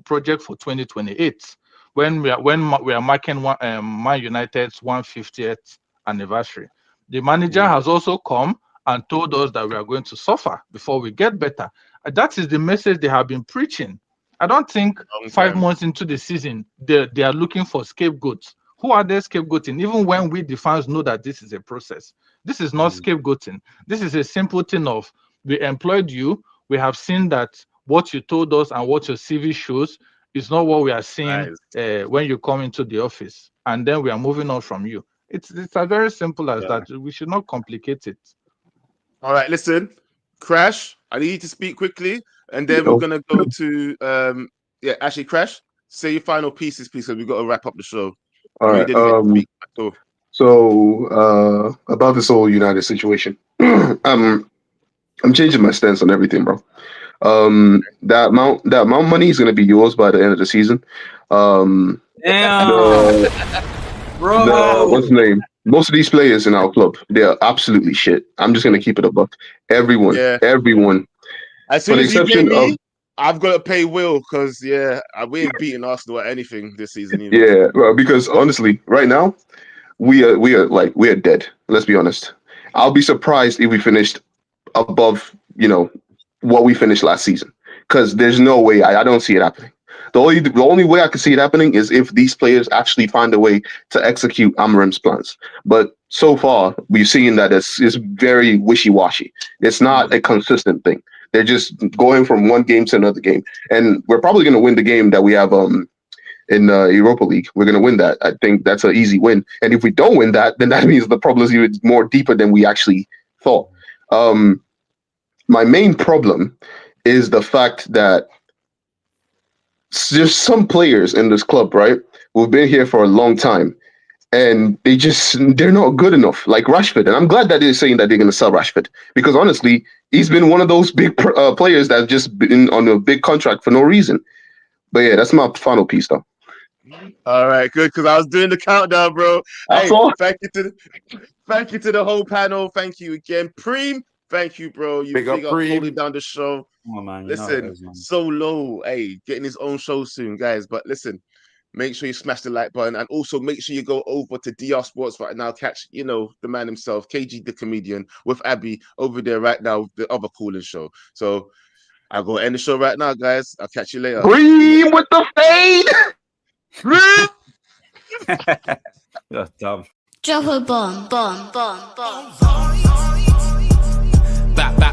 project for 2028 when we are marking Man United's 150th anniversary. The manager has also come and told us that we are going to suffer before we get better. That is the message they have been preaching. I don't think 5 months into the season they are looking for scapegoats. Who are they scapegoating? Even when we the fans know that this is a process. This is not scapegoating. This is a simple thing of we employed you. We have seen that what you told us and what your CV shows is not what we are seeing when you come into the office. And then we are moving on from you. It's as very simple as that. We should not complicate it. All right, listen, Crash, I need you to speak quickly, and then we're gonna go to actually, Crash, say your final pieces, please, because we've got to wrap up the show. All right. So about this whole United situation, I'm changing my stance on everything, bro. That amount money is going to be yours by the end of the season. Damn. What's the name? Most of these players in our club, they're absolutely shit. I'm just going to keep it a buck. Everyone. As soon as you pay me, I've got to pay Will because we ain't beating Arsenal at anything this season either. Yeah, well, because honestly, right now we are dead. Let's be honest. I'll be surprised if we finished above, what we finished last season. Because there's no way. I don't see it happening. The only way I can see it happening is if these players actually find a way to execute Amorim's plans. But so far, we've seen that it's very wishy-washy. It's not a consistent thing. They're just going from one game to another game. And we're probably going to win the game that we have in Europa League. We're going to win that. I think that's an easy win. And if we don't win that, then that means the problem is even more deeper than we actually thought. My main problem is the fact that there's some players in this club, right, who've been here for a long time, and they're not good enough, like Rashford. And I'm glad that they're saying that they're going to sell Rashford, because honestly, he's been one of those big players that's just been on a big contract for no reason. But yeah, that's my final piece, though. All right, good, because I was doing the countdown, bro. Hey, thank you to the whole panel. Thank you again, Preem. Thank you, bro. You big up holding down the show. Come on, man. Listen, so low. Hey, getting his own show soon, guys. But listen, make sure you smash the like button, and also make sure you go over to DR Sports right now. Catch, the man himself, KG the comedian, with Abby over there right now, the other cooling show. So I'll go end the show right now, guys. I'll catch you later. Breathe with the fade. You're dumb. Drop a bomb, bomb, bomb, bomb.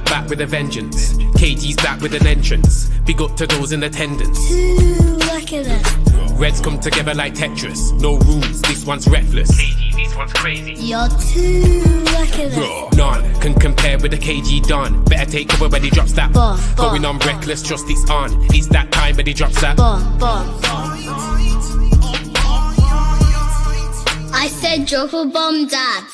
Back with a vengeance. KG's back with an entrance. Big up to those in attendance. Look at that. Reds come together like Tetris. No rules, this one's reckless. KG, this one's crazy. You're too lucky that. None can compare with the KG done. Better take cover when he drops that. Bomb, going on reckless, trust it's on. It's that time when he drops that. Bomb, bomb. I said drop a bomb, Dad.